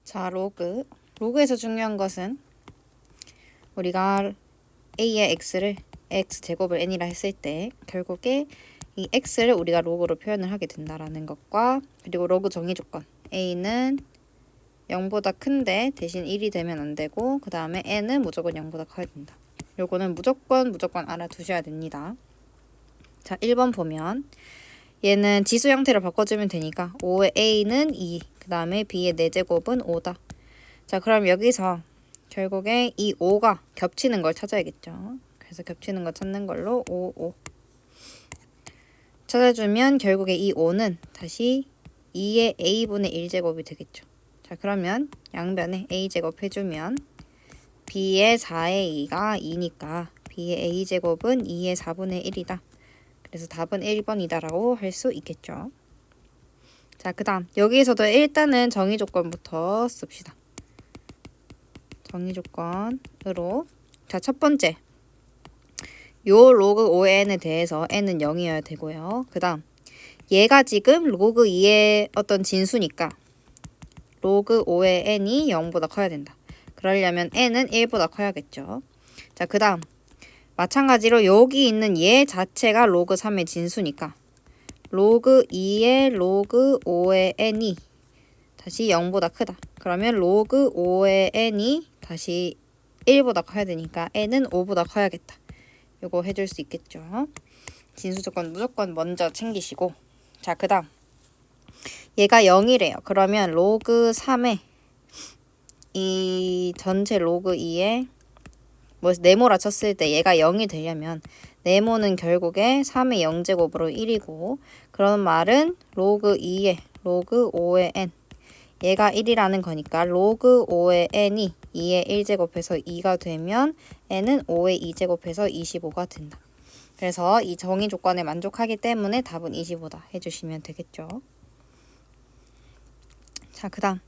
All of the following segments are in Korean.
자, 로그. 로그에서 중요한 것은 우리가 a의 x를 x제곱을 n이라 했을 때 결국에 이 x를 우리가 로그로 표현을 하게 된다라는 것과, 그리고 로그 정의 조건 a는 0보다 큰데 대신 1이 되면 안 되고, 그 다음에 n은 무조건 0보다 커야 된다. 요거는 무조건 알아두셔야 됩니다. 자, 1번 보면 얘는 지수 형태로 바꿔주면 되니까 5의 a는 2, 그 다음에 b의 4제곱은 5다. 자, 그럼 여기서 결국에 이 5가 겹치는 걸 찾아야겠죠. 그래서 겹치는 거 찾는 걸로 5, 5 찾아주면 결국에 이 5는 다시 2의 a분의 1제곱이 되겠죠. 자, 그러면 양변에 a제곱 해주면 b의 4의 2가 2니까 b의 a제곱은 2의 4분의 1이다. 그래서 답은 1번이다 라고 할 수 있겠죠. 자, 그 다음 여기에서도 일단은 정의조건부터 씁시다. 정의조건으로, 자, 첫 번째 요 로그 5n에 대해서 n은 0이어야 되고요. 그 다음 얘가 지금 로그 2의 어떤 진수니까 로그 5의 n이 0보다 커야 된다. 그러려면 n은 1보다 커야겠죠. 자, 그 다음 마찬가지로 여기 있는 얘 자체가 로그 3의 진수니까 로그 2의 로그 5의 n이 다시 0보다 크다. 그러면 로그 5의 n이 다시 1보다 커야 되니까 n은 5보다 커야겠다. 요거 해줄 수 있겠죠. 진수 조건 무조건 먼저 챙기시고, 자, 그 다음 얘가 0이래요. 그러면 로그 3의 이 전체 로그 2에 뭐 네모라 쳤을 때 얘가 0이 되려면 네모는 결국에 3의 0제곱으로 1이고, 그런 말은 로그 2의 로그 5의 n 얘가 1이라는 거니까 로그 5의 n이 2의 1제곱해서 2가 되면 n은 5의 2제곱해서 25가 된다. 그래서 이 정의 조건에 만족하기 때문에 답은 25다 해주시면 되겠죠. 자, 그 다음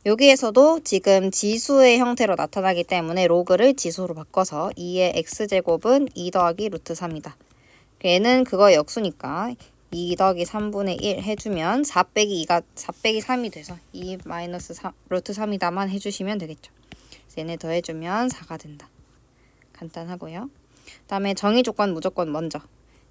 여기에서도 지금 지수의 형태로 나타나기 때문에 로그를 지수로 바꿔서 2의 x제곱은 2 더하기 루트 3이다. 얘는 그거 역수니까 2 더하기 3분의 1 해주면 4 빼기 2가 4 빼기 3이 돼서 2 마이너스 3, 루트 3이다만 해주시면 되겠죠. 그래서 얘네 더해주면 4가 된다. 간단하고요. 그 다음에 정의 조건 무조건 먼저.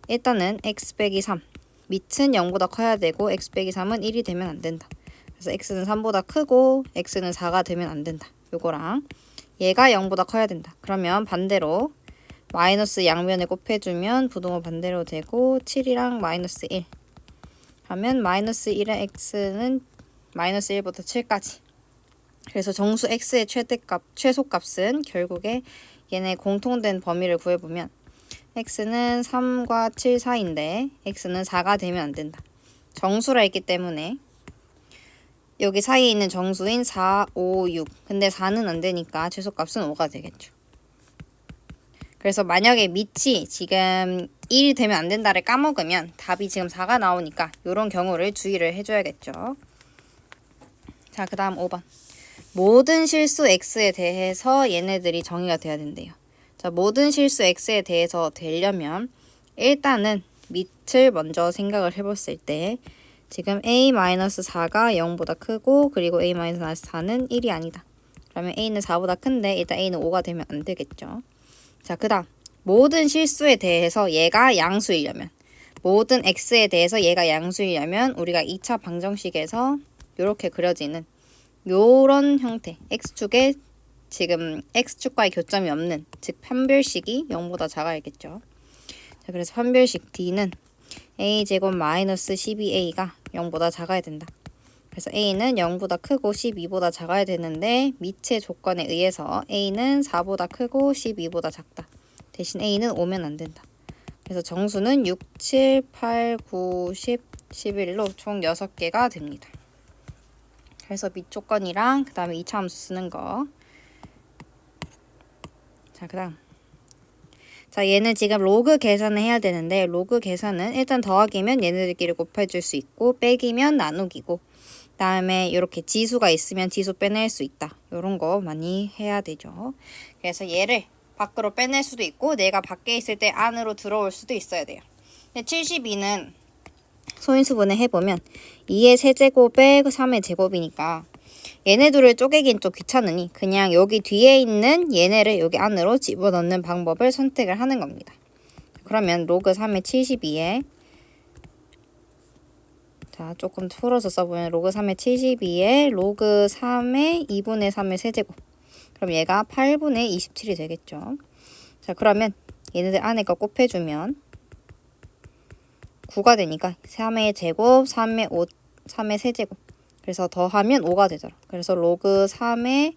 일단은 x 빼기 3 밑은 0보다 커야 되고 x 빼기 3은 1이 되면 안 된다. 그래서 x는 3보다 크고 x는 4가 되면 안 된다. 요거랑 얘가 0보다 커야 된다. 그러면 반대로 마이너스 양면에 곱해주면 부동호 반대로 되고 7이랑 마이너스 1 하면 마이너스 1의 x는 마이너스 1부터 7까지. 그래서 정수 x의 최소값은 결국에 얘네 공통된 범위를 구해보면 x는 3과 7 사이인데 x는 4가 되면 안 된다. 정수라 했기 때문에 여기 사이에 있는 정수인 4, 5, 6 근데 4는 안 되니까 최소값은 5가 되겠죠. 그래서 만약에 밑이 지금 1이 되면 안 된다를 까먹으면 답이 지금 4가 나오니까 이런 경우를 주의를 해줘야겠죠. 자, 그 다음 5번. 모든 실수 x에 대해서 얘네들이 정의가 돼야 된대요. 자, 모든 실수 x에 대해서 되려면 일단은 밑을 먼저 생각을 해봤을 때 지금 a-4가 0보다 크고, 그리고 a-4는 1이 아니다. 그러면 a는 4보다 큰데 일단 a는 5가 되면 안 되겠죠. 자, 그 다음 모든 실수에 대해서 얘가 양수이려면, 모든 x에 대해서 얘가 양수이려면 우리가 2차 방정식에서 이렇게 그려지는 요런 형태, x축에 지금 x축과의 교점이 없는, 즉 판별식이 0보다 작아야겠죠. 자, 그래서 판별식 D는 a제곱 마이너스 12a가 0보다 작아야 된다. 그래서 a는 0보다 크고 12보다 작아야 되는데 밑의 조건에 의해서 a는 4보다 크고 12보다 작다. 대신 a는 5면 안 된다. 그래서 정수는 6, 7, 8, 9, 10, 11로 총 6개가 됩니다. 그래서 밑 조건이랑 그 다음에 2차 함수 쓰는 거. 자, 그 다음. 자, 얘는 지금 로그 계산을 해야 되는데, 로그 계산은 일단 더하기면 얘네들끼리 곱해줄 수 있고, 빼기면 나누기고, 그 다음에 이렇게 지수가 있으면 지수 빼낼 수 있다. 이런 거 많이 해야 되죠. 그래서 얘를 밖으로 빼낼 수도 있고, 내가 밖에 있을 때 안으로 들어올 수도 있어야 돼요. 근데 72는 소인수분해 해보면 2의 세제곱에 3의 제곱이니까 얘네 둘을 쪼개긴 좀 귀찮으니 그냥 여기 뒤에 있는 얘네를 여기 안으로 집어넣는 방법을 선택을 하는 겁니다. 그러면 로그 3의 72에 자 조금 풀어서 써보면 로그 3의 72에 로그 3의 2분의 3의 세제곱. 그럼 얘가 8분의 27이 되겠죠. 자 그러면 얘네들 안에 거 곱해주면 9가 되니까 3의 제곱, 3의 5, 3의 세제곱. 그래서 더하면 5가 되더라. 그래서 로그 3의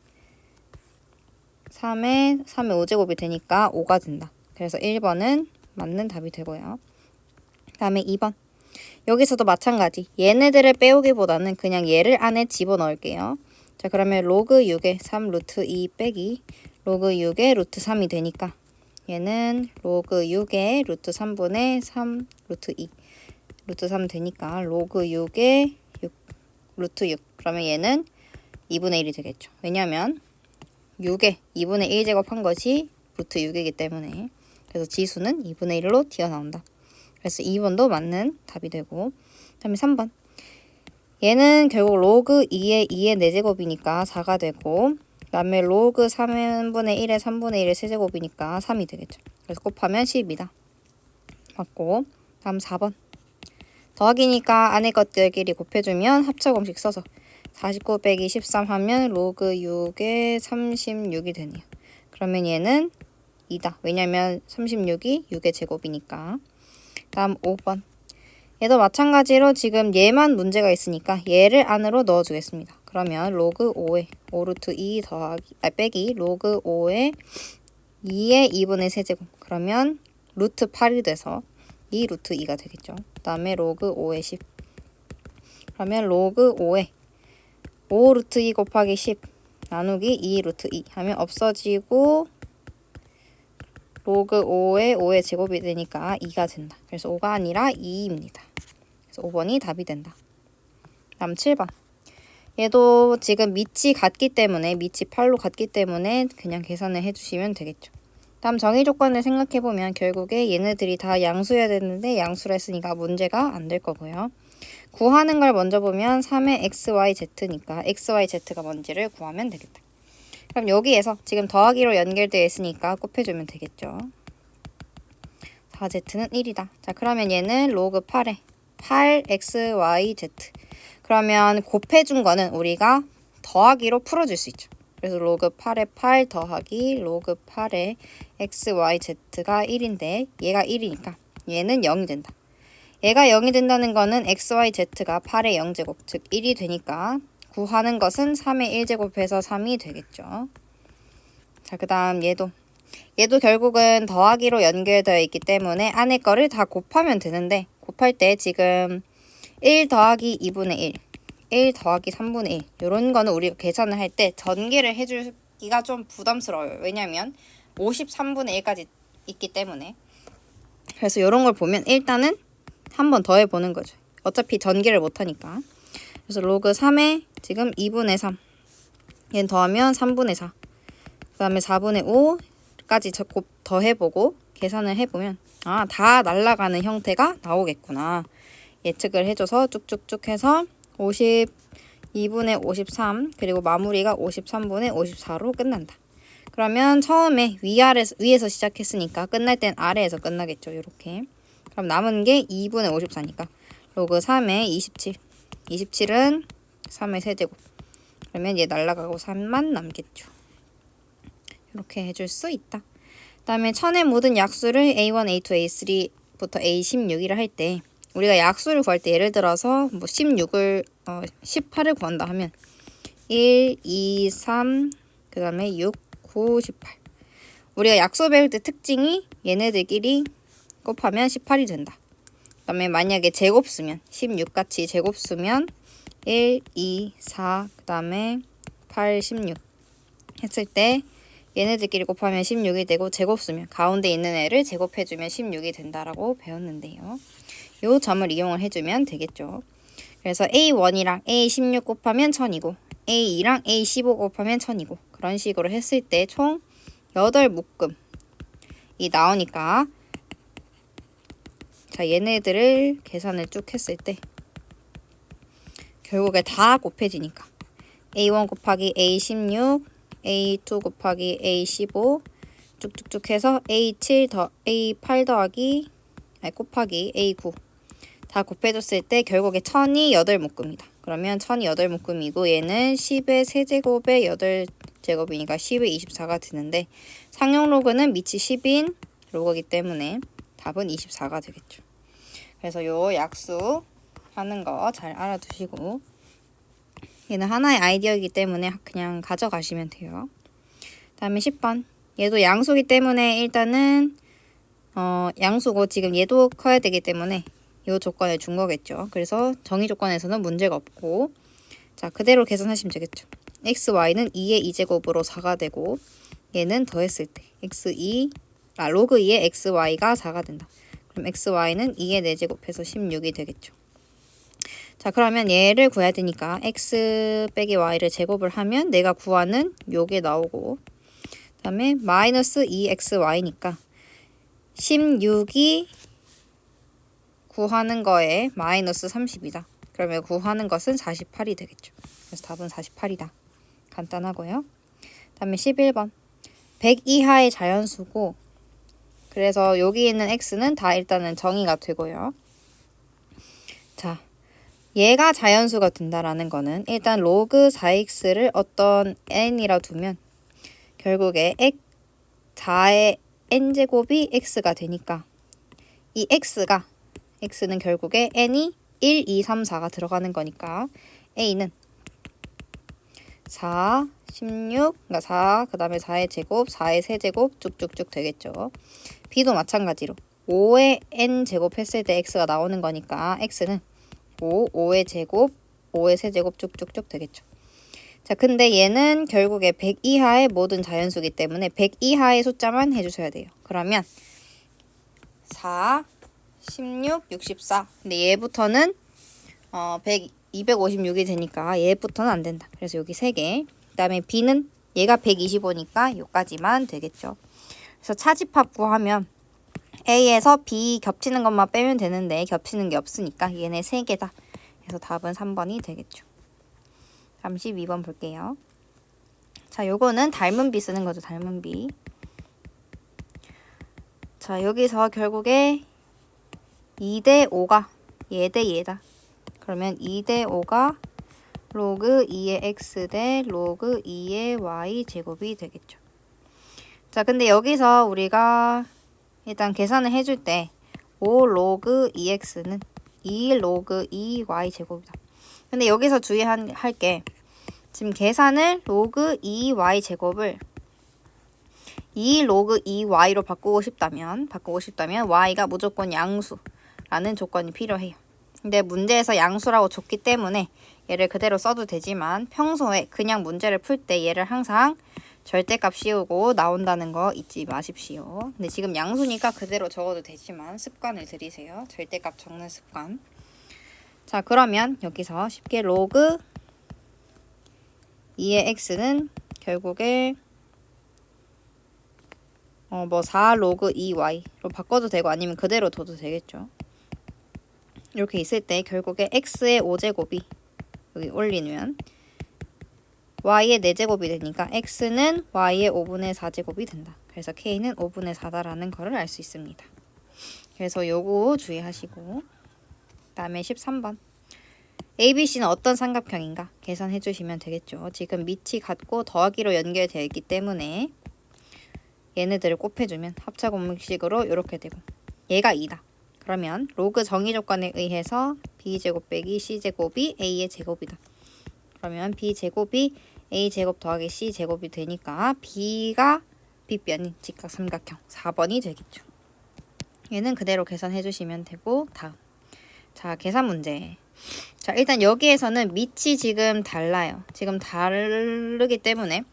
5제곱이 되니까 5가 된다. 그래서 1번은 맞는 답이 되고요. 그 다음에 2번. 여기서도 마찬가지. 얘네들을 빼오기보다는 그냥 얘를 안에 집어넣을게요. 자 그러면 로그 6의 3 루트 2 빼기 로그 6의 루트 3이 되니까 얘는 로그 6의 루트 3분의 3 루트 2 루트 3 되니까 로그 6의 6 루트 6. 그러면 얘는 2분의 1이 되겠죠. 왜냐하면 6에 2분의 1 제곱한 것이 루트 6이기 때문에. 그래서 지수는 2분의 1로 튀어나온다. 그래서 2번도 맞는 답이 되고. 그 다음에 3번. 얘는 결국 로그 2의 2의 4제곱이니까 4가 되고 그 다음에 로그 3분의 1의 3분의 1의 세제곱이니까 3이 되겠죠. 그래서 곱하면 10이다. 맞고. 다음 4번. 더하기니까 안에 것들끼리 곱해주면 합차공식 써서 49 빼기 13 하면 로그 6의 36이 되네요. 그러면 얘는 2다. 왜냐면 36이 6의 제곱이니까. 다음 5번. 얘도 마찬가지로 지금 얘만 문제가 있으니까 얘를 안으로 넣어주겠습니다. 그러면 로그 5의 5루트 2 빼기 로그 5의 2의 2분의 세제곱. 그러면 루트 8이 돼서 2 루트 2가 되겠죠. 그 다음에 로그 5의 10. 그러면 로그 5의 5 루트 2 곱하기 10 나누기 2 루트 2 하면 없어지고 로그 5의 5의 제곱이 되니까 2가 된다. 그래서 5가 아니라 2입니다. 그래서 5번이 답이 된다. 다음 7번. 얘도 지금 밑이 같기 때문에 밑이 8로 같기 때문에 그냥 계산을 해주시면 되겠죠. 다음 정의 조건을 생각해보면 결국에 얘네들이 다 양수여야 되는데 양수라 했으니까 문제가 안 될 거고요. 구하는 걸 먼저 보면 3의 XYZ니까 XYZ가 뭔지를 구하면 되겠다. 그럼 여기에서 지금 더하기로 연결되어 있으니까 곱해주면 되겠죠. 4Z는 1이다. 자 그러면 얘는 로그 8에 8XYZ. 그러면 곱해준 거는 우리가 더하기로 풀어줄 수 있죠. 그래서 로그 8에 8 더하기 로그 8에 XYZ가 1인데 얘가 1이니까 얘는 0이 된다. 얘가 0이 된다는 거는 XYZ가 8의 0제곱 즉 1이 되니까 구하는 것은 3의 1제곱해서 3이 되겠죠. 자, 그 다음 얘도 결국은 더하기로 연결되어 있기 때문에 안에 거를 다 곱하면 되는데 곱할 때 지금 1 더하기 2분의 1, 1 더하기 3분의 1 이런 거는 우리가 계산을 할 때 전개를 해주기가 좀 부담스러워요. 왜냐면 53분의 1까지 있기 때문에. 그래서 이런 걸 보면 일단은 한 번 더 해보는 거죠. 어차피 전개를 못하니까. 그래서 로그 3에 지금 2분의 3 얘는 더하면 3분의 4 그 다음에 4분의 5까지 더해보고 계산을 해보면 아, 다 날아가는 형태가 나오겠구나. 예측을 해줘서 쭉쭉쭉 해서 52분의 53 그리고 마무리가 53분의 54로 끝난다. 그러면 처음에 위에서 시작했으니까 끝날 땐 아래에서 끝나겠죠. 이렇게. 그럼 남은 게 2분의 54니까 로그 3의 27 27은 3의 세제곱 그러면 얘 날라가고 3만 남겠죠. 이렇게 해줄 수 있다. 그 다음에 천의 모든 약수를 A1, A2, A3부터 A16이라 할 때 우리가 약수를 구할 때 예를 들어서 뭐 18을 구한다 하면 1, 2, 3, 그 다음에 6, 9, 18 우리가 약수 배울 때 특징이 얘네들끼리 곱하면 18이 된다. 그 다음에 만약에 제곱 쓰면 16같이 제곱 쓰면 1, 2, 4, 그 다음에 8, 16 했을 때 얘네들끼리 곱하면 16이 되고 제곱 쓰면 가운데 있는 애를 제곱해주면 16이 된다라고 배웠는데요. 요 점을 이용을 해주면 되겠죠. 그래서 A1이랑 A16 곱하면 1000이고 A2랑 A15 곱하면 1000이고 그런 식으로 했을 때 총 8묶음이 나오니까 자 얘네들을 계산을 쭉 했을 때 결국에 다 곱해지니까 A1 곱하기 A16, A2 곱하기 A15 쭉쭉쭉 해서 A8 더하기 곱하기 A9 다 곱해줬을 때 결국에 1000이 8묶음이다. 그러면 1000이 8묶음이고 얘는 10의 세제곱의 8제곱이니까 10의 24가 되는데 상용 로그는 밑이 10인 로그이기 때문에 답은 24가 되겠죠. 그래서 요 약수 하는 거 잘 알아두시고 얘는 하나의 아이디어이기 때문에 그냥 가져가시면 돼요. 다음에 10번 얘도 양수이기 때문에 일단은 양수고 지금 얘도 커야 되기 때문에 이 조건을 준 거겠죠. 그래서 정의 조건에서는 문제가 없고 자 그대로 계산하시면 되겠죠. xy는 2의 2제곱으로 4가 되고 얘는 더했을 때 로그 2의 xy가 4가 된다. 그럼 xy는 2의 4제곱해서 16이 되겠죠. 자 그러면 얘를 구해야 되니까 x 빼기 y를 제곱을 하면 내가 구하는 요게 나오고 그 다음에 마이너스 2xy니까 16이 구하는 거에 마이너스 30이다. 그러면 구하는 것은 48이 되겠죠. 그래서 답은 48이다. 간단하고요. 그 다음에 11번 100 이하의 자연수고 그래서 여기 있는 x는 다 일단은 정의가 되고요. 자 얘가 자연수가 된다라는 거는 일단 로그 4x를 어떤 n이라 두면 결국에 4의 n제곱이 x가 되니까 이 x는 결국에 n이 1, 2, 3, 4가 들어가는 거니까 a는 4, 16, 그러니까 4, 그 다음에 4의 제곱, 4의 세제곱 쭉쭉쭉 되겠죠. b도 마찬가지로 5의 n제곱 했을 때 x가 나오는 거니까 x는 5의 제곱, 5의 세제곱 쭉쭉쭉 되겠죠. 자, 근데 얘는 결국에 100 이하의 모든 자연수기 때문에 100 이하의 숫자만 해주셔야 돼요. 그러면 4, 16, 64. 근데 얘부터는 256이 되니까 얘부터는 안 된다. 그래서 여기 3개. 그 다음에 b는 얘가 125니까 요까지만 되겠죠. 그래서 차집합 구하면 A에서 B 겹치는 것만 빼면 되는데 겹치는 게 없으니까 얘네 3개다. 그래서 답은 3번이 되겠죠. 32번 볼게요. 자, 요거는 닮은 비 쓰는 거죠. 닮은 비. 자, 여기서 결국에 2대 5가 얘 대 얘다. 그러면 2대 5가 로그 2의 x 대 로그 2의 y 제곱이 되겠죠. 자, 근데 여기서 우리가 일단 계산을 해줄 때 5 로그 2x는 2 로그 2y 제곱이다. 근데 여기서 주의할 게 지금 계산을 로그 2y 제곱을 2 로그 2y로 바꾸고 싶다면 y가 무조건 양수라는 조건이 필요해요. 근데 문제에서 양수라고 줬기 때문에 얘를 그대로 써도 되지만 평소에 그냥 문제를 풀 때 얘를 항상 절대값 씌우고 나온다는 거 잊지 마십시오. 근데 지금 양수니까 그대로 적어도 되지만 습관을 들이세요. 절대값 적는 습관. 자, 그러면 여기서 쉽게 로그 2의 x는 결국에 4 로그 2y로 바꿔도 되고 아니면 그대로 둬도 되겠죠. 이렇게 있을 때 결국에 x의 5제곱이 여기 올리면 y의 4제곱이 되니까 x는 y의 5분의 4제곱이 된다. 그래서 k는 5분의 4다라는 거를 알 수 있습니다. 그래서 요거 주의하시고 다음에 13번 ABC는 어떤 삼각형인가 계산해 주시면 되겠죠. 지금 밑이 같고 더하기로 연결되어 있기 때문에 얘네들을 곱해주면 합차공식으로 이렇게 되고 얘가 2다. 그러면 로그 정의 조건에 의해서 b제곱 빼기 c제곱이 a의 제곱이다. 그러면 b제곱이 a제곱 더하기 c제곱이 되니까 b가 빗변인 직각삼각형 4번이 되겠죠. 얘는 그대로 계산해 주시면 되고 다음 자 계산 문제. 자 일단 여기에서는 밑이 지금 달라요. 지금 다르기 때문에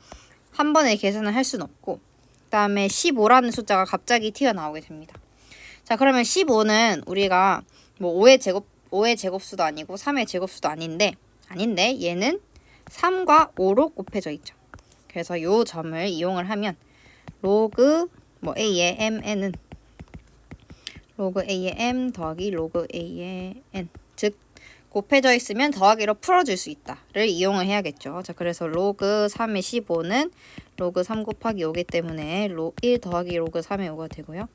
한 번에 계산을 할 수는 없고 그 다음에 15라는 숫자가 갑자기 튀어나오게 됩니다. 자 그러면 15는 우리가 뭐 5의 제곱수도 아니고 3의 제곱수도 아닌데 얘는 3과 5로 곱해져 있죠. 그래서 요 점을 이용을 하면 로그 a의 mn은 로그 a의 m 더하기 로그 a의 n 즉 곱해져 있으면 더하기로 풀어줄 수 있다를 이용을 해야겠죠. 자, 그래서 로그 3의 15는 로그 3 곱하기 5기 때문에 1 더하기 로그 3의 5가 되고요.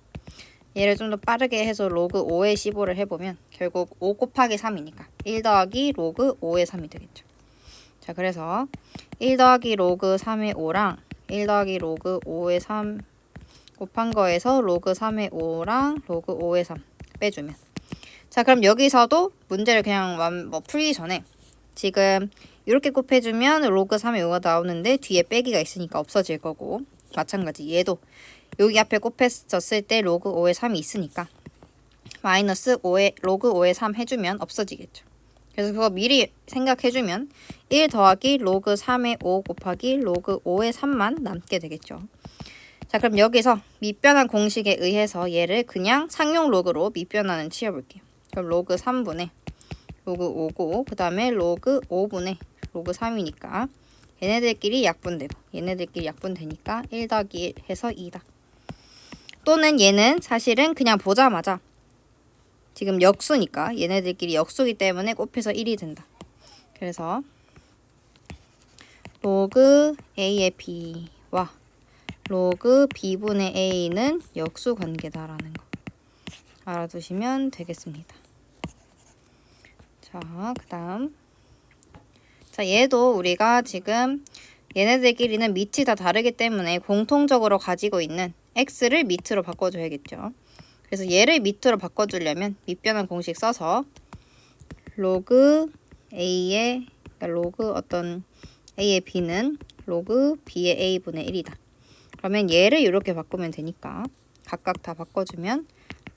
얘를 좀 더 빠르게 해서 로그 5의 15를 해보면 결국 5 곱하기 3이니까 1 더하기 로그 5의 3이 되겠죠. 자, 그래서 1 더하기 로그 3의 5랑 1 더하기 로그 5의 3 곱한 거에서 로그 3의 5랑 로그 5의 3 빼주면, 자, 그럼 여기서도 문제를 그냥 풀기 전에 지금 이렇게 곱해주면 로그 3의 5가 나오는데 뒤에 빼기가 있으니까 없어질 거고, 마찬가지 얘도 여기 앞에 곱했었을 때 로그 5의 3이 있으니까 마이너스 5의 로그 5의 3 해주면 없어지겠죠. 그래서 그거 미리 생각해주면 1 더하기 로그 3의 5 곱하기 로그 5의 3만 남게 되겠죠. 자, 그럼 여기서 밑변환 공식에 의해서 얘를 그냥 상용 로그로 밑변환을 치워볼게요. 그럼 로그 3분의 로그 5고 그 다음에 로그 5분의 로그 3이니까 얘네들끼리 약분되고 얘네들끼리 약분되니까 1 더하기 1 해서 2다. 또는 얘는 사실은 그냥 보자마자 지금 역수니까 얘네들끼리 역수기 때문에 곱해서 1이 된다. 그래서 로그 A의 B와 로그 B분의 A는 역수 관계다라는 거 알아두시면 되겠습니다. 자, 그 다음, 자, 얘도 우리가 지금 얘네들끼리는 밑이 다 다르기 때문에 공통적으로 가지고 있는 x를 밑으로 바꿔줘야겠죠. 그래서 얘를 밑으로 바꿔주려면 밑변환 공식 써서 로그 a의, 그러니까 로그 어떤 a의 b는 로그 b의 a분의 1이다. 그러면 얘를 이렇게 바꾸면 되니까 각각 다 바꿔주면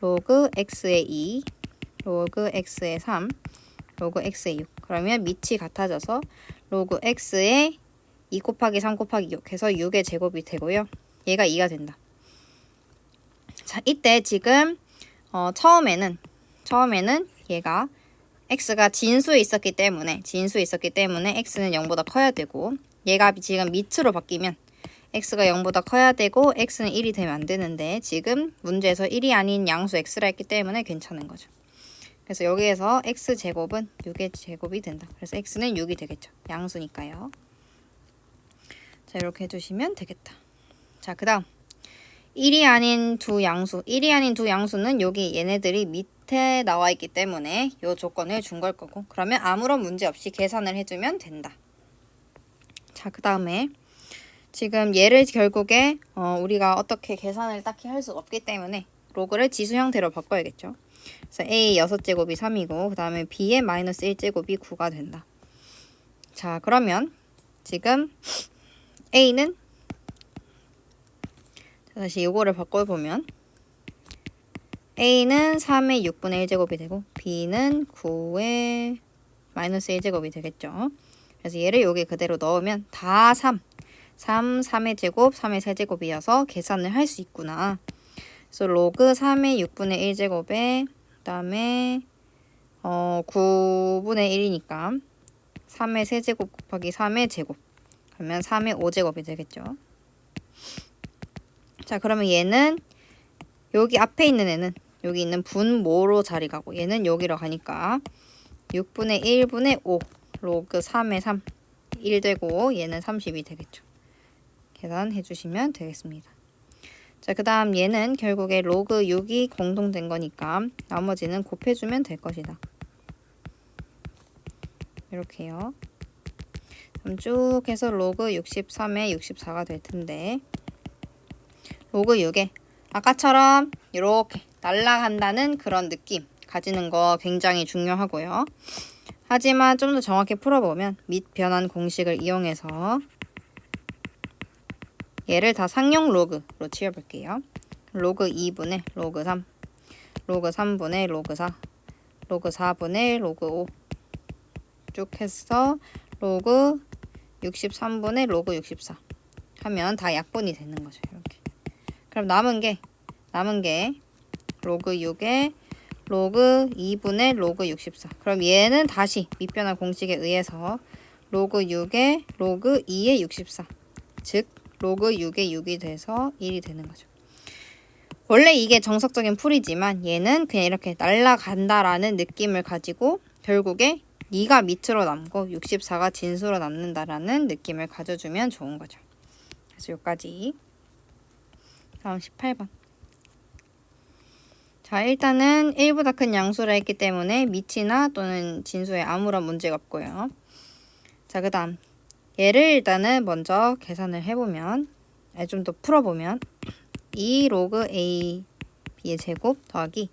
로그 x의 2, 로그 x의 3, 로그 x의 6. 그러면 밑이 같아져서 로그 x의 2 곱하기 3 곱하기 6 해서 6의 제곱이 되고요. 얘가 2가 된다. 자, 이때 지금 처음에는 얘가 x가 진수에 있었기 때문에 x는 0보다 커야 되고, 얘가 지금 밑으로 바뀌면 x가 0보다 커야 되고 x는 1이 되면 안 되는데 지금 문제에서 1이 아닌 양수 x라 했기 때문에 괜찮은 거죠. 그래서 여기에서 x제곱은 6의 제곱이 된다. 그래서 x는 6이 되겠죠. 양수니까요. 자, 이렇게 해주시면 되겠다. 자, 그 다음 1이 아닌 두 양수는 여기 얘네들이 밑에 나와 있기 때문에 이 조건을 준 걸 거고, 그러면 아무런 문제 없이 계산을 해주면 된다. 자, 그 다음에 지금 얘를 결국에 우리가 어떻게 계산을 딱히 할 수 없기 때문에 로그를 지수 형태로 바꿔야겠죠. 그래서 a 6제곱이 3이고 그 다음에 b의 마이너스 1제곱이 9가 된다. 자, 그러면 지금 a는 다시 이거를 바꿔보면 a는 3의 6분의 1제곱이 되고 b는 9의 마이너스 1제곱이 되겠죠. 그래서 얘를 여기 그대로 넣으면 다 3의 제곱, 3의 세제곱이어서 계산을 할 수 있구나. 그래서 로그 3의 6분의 1제곱에 그 다음에 9분의 1이니까 3의 세제곱 곱하기 3의 제곱, 그러면 3의 5제곱이 되겠죠. 자, 그러면 얘는 여기 앞에 있는 애는 여기 있는 분모로 자리 가고 얘는 여기로 가니까 6분의 1분의 5 로그 3의 3 1 되고 얘는 30이 되겠죠. 계산해 주시면 되겠습니다. 자, 그 다음 얘는 결국에 로그 6이 공통된 거니까 나머지는 곱해주면 될 것이다. 이렇게요. 그럼 쭉 해서 로그 63에 64가 될 텐데, 로그 6에 아까처럼 이렇게 날아간다는 그런 느낌 가지는 거 굉장히 중요하고요. 하지만 좀 더 정확히 풀어보면 밑변환 공식을 이용해서 얘를 다 상용 로그로 치워볼게요. 로그 2분의 로그 3, 로그 3분의 로그 4, 로그 4분의 로그 5 쭉 해서 로그 63분의 로그 64 하면 다 약분이 되는 거죠. 이렇게. 그럼 남은 게 로그 6에 로그 2분의 로그 64. 그럼 얘는 다시 밑변환 공식에 의해서 로그 6에 로그 2의 64. 즉 로그 6의 6이 돼서 1이 되는 거죠. 원래 이게 정석적인 풀이지만 얘는 그냥 이렇게 날아간다라는 느낌을 가지고 결국에 2가 밑으로 남고 64가 진수로 남는다라는 느낌을 가져주면 좋은 거죠. 그래서 여기까지. 다음 18번. 자, 일단은 1보다 큰 양수라 했기 때문에 밑이나 또는 진수에 아무런 문제가 없고요. 자, 그 다음 얘를 일단은 먼저 계산을 해보면, 좀 더 풀어보면 2 로그 a b의 제곱 더하기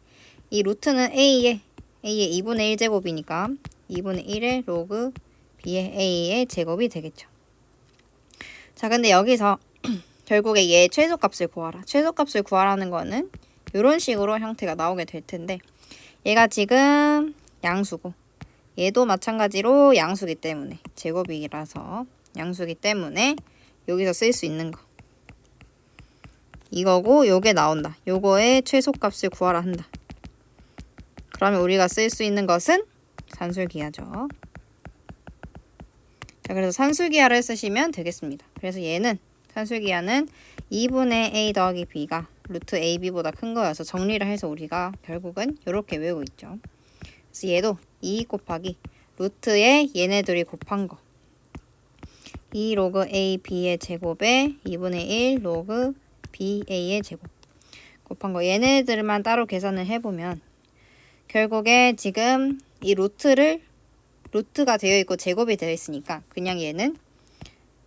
이 루트는 a의 2분의 1제곱이니까 2분의 1의 로그 b의 a의 제곱이 되겠죠. 자, 근데 여기서 결국에 얘의 최소값을 구하라. 최소값을 구하라는 거는 이런 식으로 형태가 나오게 될 텐데, 얘가 지금 양수고 얘도 마찬가지로 양수기 때문에, 제곱이라서 양수기 때문에 여기서 쓸 수 있는 거 이거고, 요게 나온다. 요거의 최소값을 구하라 한다. 그러면 우리가 쓸 수 있는 것은 산술기하죠. 자, 그래서 산술기하를 쓰시면 되겠습니다. 그래서 얘는 산술기하는 2분의 a 더하기 b가 루트 ab보다 큰 거여서 정리를 해서 우리가 결국은 이렇게 외우고 있죠. 그래서 얘도 2 곱하기 루트에 얘네들이 곱한 거 2 로그 a b의 제곱에 2분의 1 로그 b a의 제곱 곱한 거, 얘네들만 따로 계산을 해보면 결국에 지금 이 루트가 되어 있고 제곱이 되어 있으니까 그냥 얘는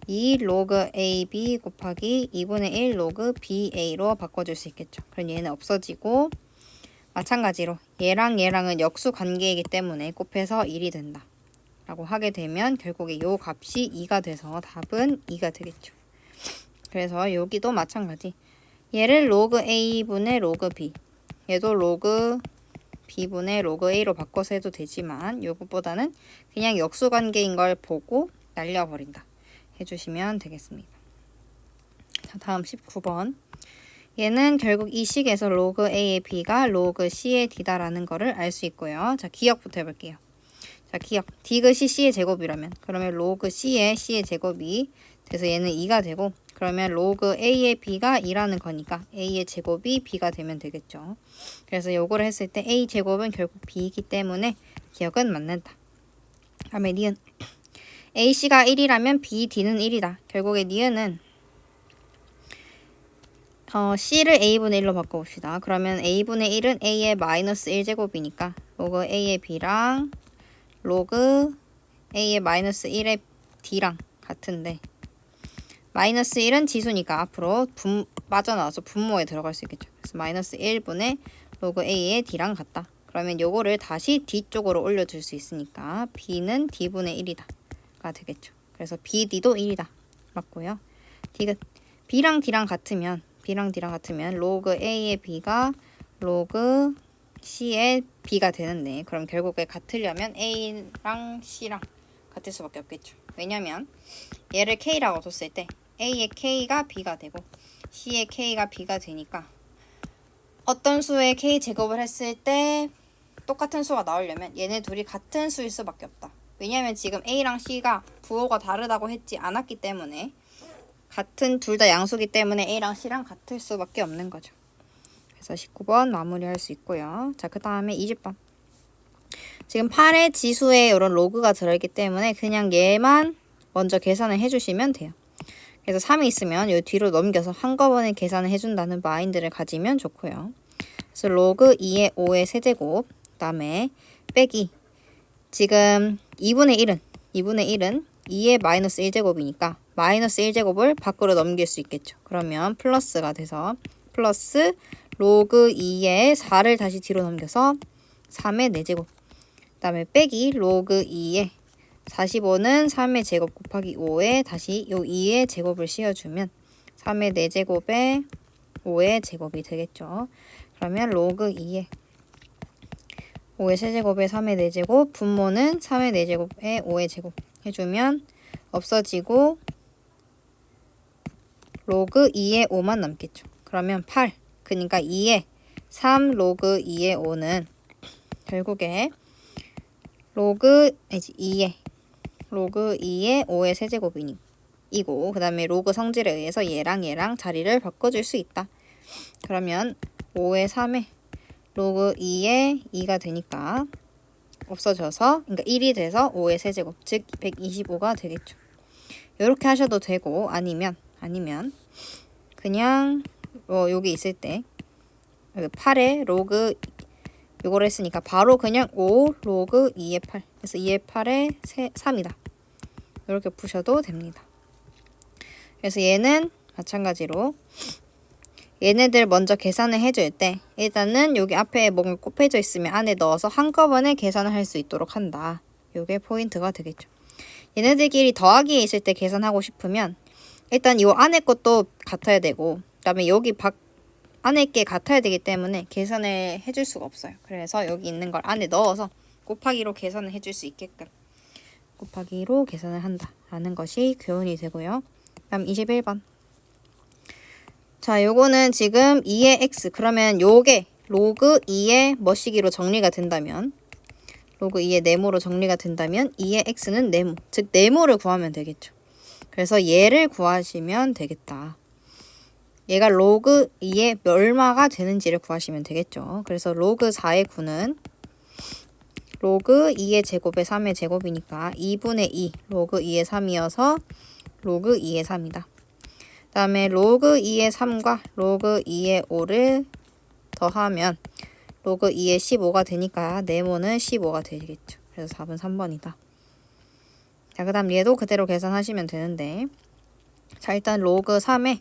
2 로그 ab 곱하기 2분의 1 로그 ba로 바꿔줄 수 있겠죠. 그럼 얘는 없어지고, 마찬가지로 얘랑 얘랑은 역수 관계이기 때문에 곱해서 1이 된다 라고 하게 되면 결국에 요 값이 2가 돼서 답은 2가 되겠죠. 그래서 여기도 마찬가지, 얘를 로그 a분의 로그 b, 얘도 로그 b분의 로그 a로 바꿔서 해도 되지만 요것보다는 그냥 역수 관계인 걸 보고 날려버린다 해주시면 되겠습니다. 자, 다음 19번. 얘는 결국 이 식에서 로그 a의 b가 로그 c의 d다라는 거를 알 수 있고요. 자, 기억부터 해볼게요. 자, 기억. d그시 c의 제곱이라면 그러면 로그 c의 제곱이 돼서 얘는 2가 되고, 그러면 로그 a의 b가 2라는 거니까 a의 제곱이 b가 되면 되겠죠. 그래서 요거를 했을 때 a 제곱은 결국 b이기 때문에 기억은 맞는다. 다음에 니은. ac가 1이라면 b, d는 1이다. 결국에 니은은 c를 a분의 1로 바꿔봅시다. 그러면 a분의 1은 a의 마이너스 1제곱이니까 로그 a의 b랑 로그 a의 마이너스 1의 d랑 같은데, 마이너스 1은 지수니까 앞으로 빠져나와서 분모에 들어갈 수 있겠죠. 그래서 마이너스 1분의 로그 a의 d랑 같다. 그러면 요거를 다시 d쪽으로 올려줄 수 있으니까 b는 d분의 1이다 가 되겠죠. 그래서 b, d도 1이다 맞고요. b랑 d랑 같으면 로그 a의 b가 로그 c의 b가 되는데, 그럼 결국에 같으려면 a랑 c랑 같을 수밖에 없겠죠. 왜냐면 얘를 k라고 뒀을 때 a의 k가 b가 되고 c의 k가 b가 되니까 어떤 수의 k 제곱을 했을 때 똑같은 수가 나오려면 얘네 둘이 같은 수일 수밖에 없다. 왜냐면 지금 a랑 c가 부호가 다르다고 했지 않았기 때문에, 같은 둘 다 양수기 때문에 a랑 c랑 같을 수밖에 없는 거죠. 그래서 19번 마무리할 수 있고요. 자, 그 다음에 20번. 지금 8의 지수에 이런 로그가 들어있기 때문에 그냥 얘만 먼저 계산을 해주시면 돼요. 그래서 3이 있으면 이 뒤로 넘겨서 한꺼번에 계산을 해준다는 마인드를 가지면 좋고요. 그래서 로그 2의 5의 세제곱, 그 다음에 빼기, 지금 2분의 1은 2의 마이너스 1제곱이니까 마이너스 1제곱을 밖으로 넘길 수 있겠죠. 그러면 플러스가 돼서 플러스 로그 2의 4를 다시 뒤로 넘겨서 3의 4제곱, 그 다음에 빼기 로그 2의 45는 3의 제곱 곱하기 5에 다시 요 2의 제곱을 씌워주면 3의 4제곱에 5의 제곱이 되겠죠. 그러면 로그 2의 5의 세제곱에 3의 4제곱, 분모는 3의 4제곱에 5의 제곱 해주면 없어지고 로그 2의 5만 남겠죠. 그러면 8, 그러니까 2의 3 로그 2의 5는 결국에 로그 2의 5의 세제곱이고, 그 다음에 로그 성질에 의해서 얘랑 자리를 바꿔줄 수 있다. 그러면 5의 3의 로그 2의 2가 되니까 없어져서 그러니까 1이 돼서 5의 세제곱 즉 125가 되겠죠. 이렇게 하셔도 되고 아니면 그냥 여기 있을 때 8에 로그 요걸 했으니까 바로 그냥 5 로그 2의 8 그래서 2의 8에 3이다. 이렇게 푸셔도 됩니다. 그래서 얘는 마찬가지로 얘네들 먼저 계산을 해줄 때 일단은 여기 앞에 뭔가 곱해져 있으면 안에 넣어서 한꺼번에 계산을 할 수 있도록 한다. 요게 포인트가 되겠죠. 얘네들끼리 더하기에 있을 때 계산하고 싶으면 일단 이 안에 것도 같아야 되고 그다음에 여기 안에 게 같아야 되기 때문에 계산을 해줄 수가 없어요. 그래서 여기 있는 걸 안에 넣어서 곱하기로 계산을 해줄 수 있게끔 곱하기로 계산을 한다라는 것이 교훈이 되고요. 다음 21번. 자, 요거는 지금 2의 x 그러면 요게 로그 2의 뭐시기로 정리가 된다면 로그 2의 네모로 정리가 된다면 2의 x는 네모 즉 네모를 구하면 되겠죠. 그래서 얘를 구하시면 되겠다. 얘가 로그 2의 얼마가 되는지를 구하시면 되겠죠. 그래서 로그 4의 9는 로그 2의 제곱에 3의 제곱이니까 2분의 2 로그 2의 3이어서 로그 2의 3이다. 그 다음에 로그 2의 3과 로그 2의 5를 더하면 로그 2의 15가 되니까 네모는 15가 되겠죠. 그래서 답은 3번이다. 자, 그 다음 얘도 그대로 계산하시면 되는데 자, 일단 로그 3에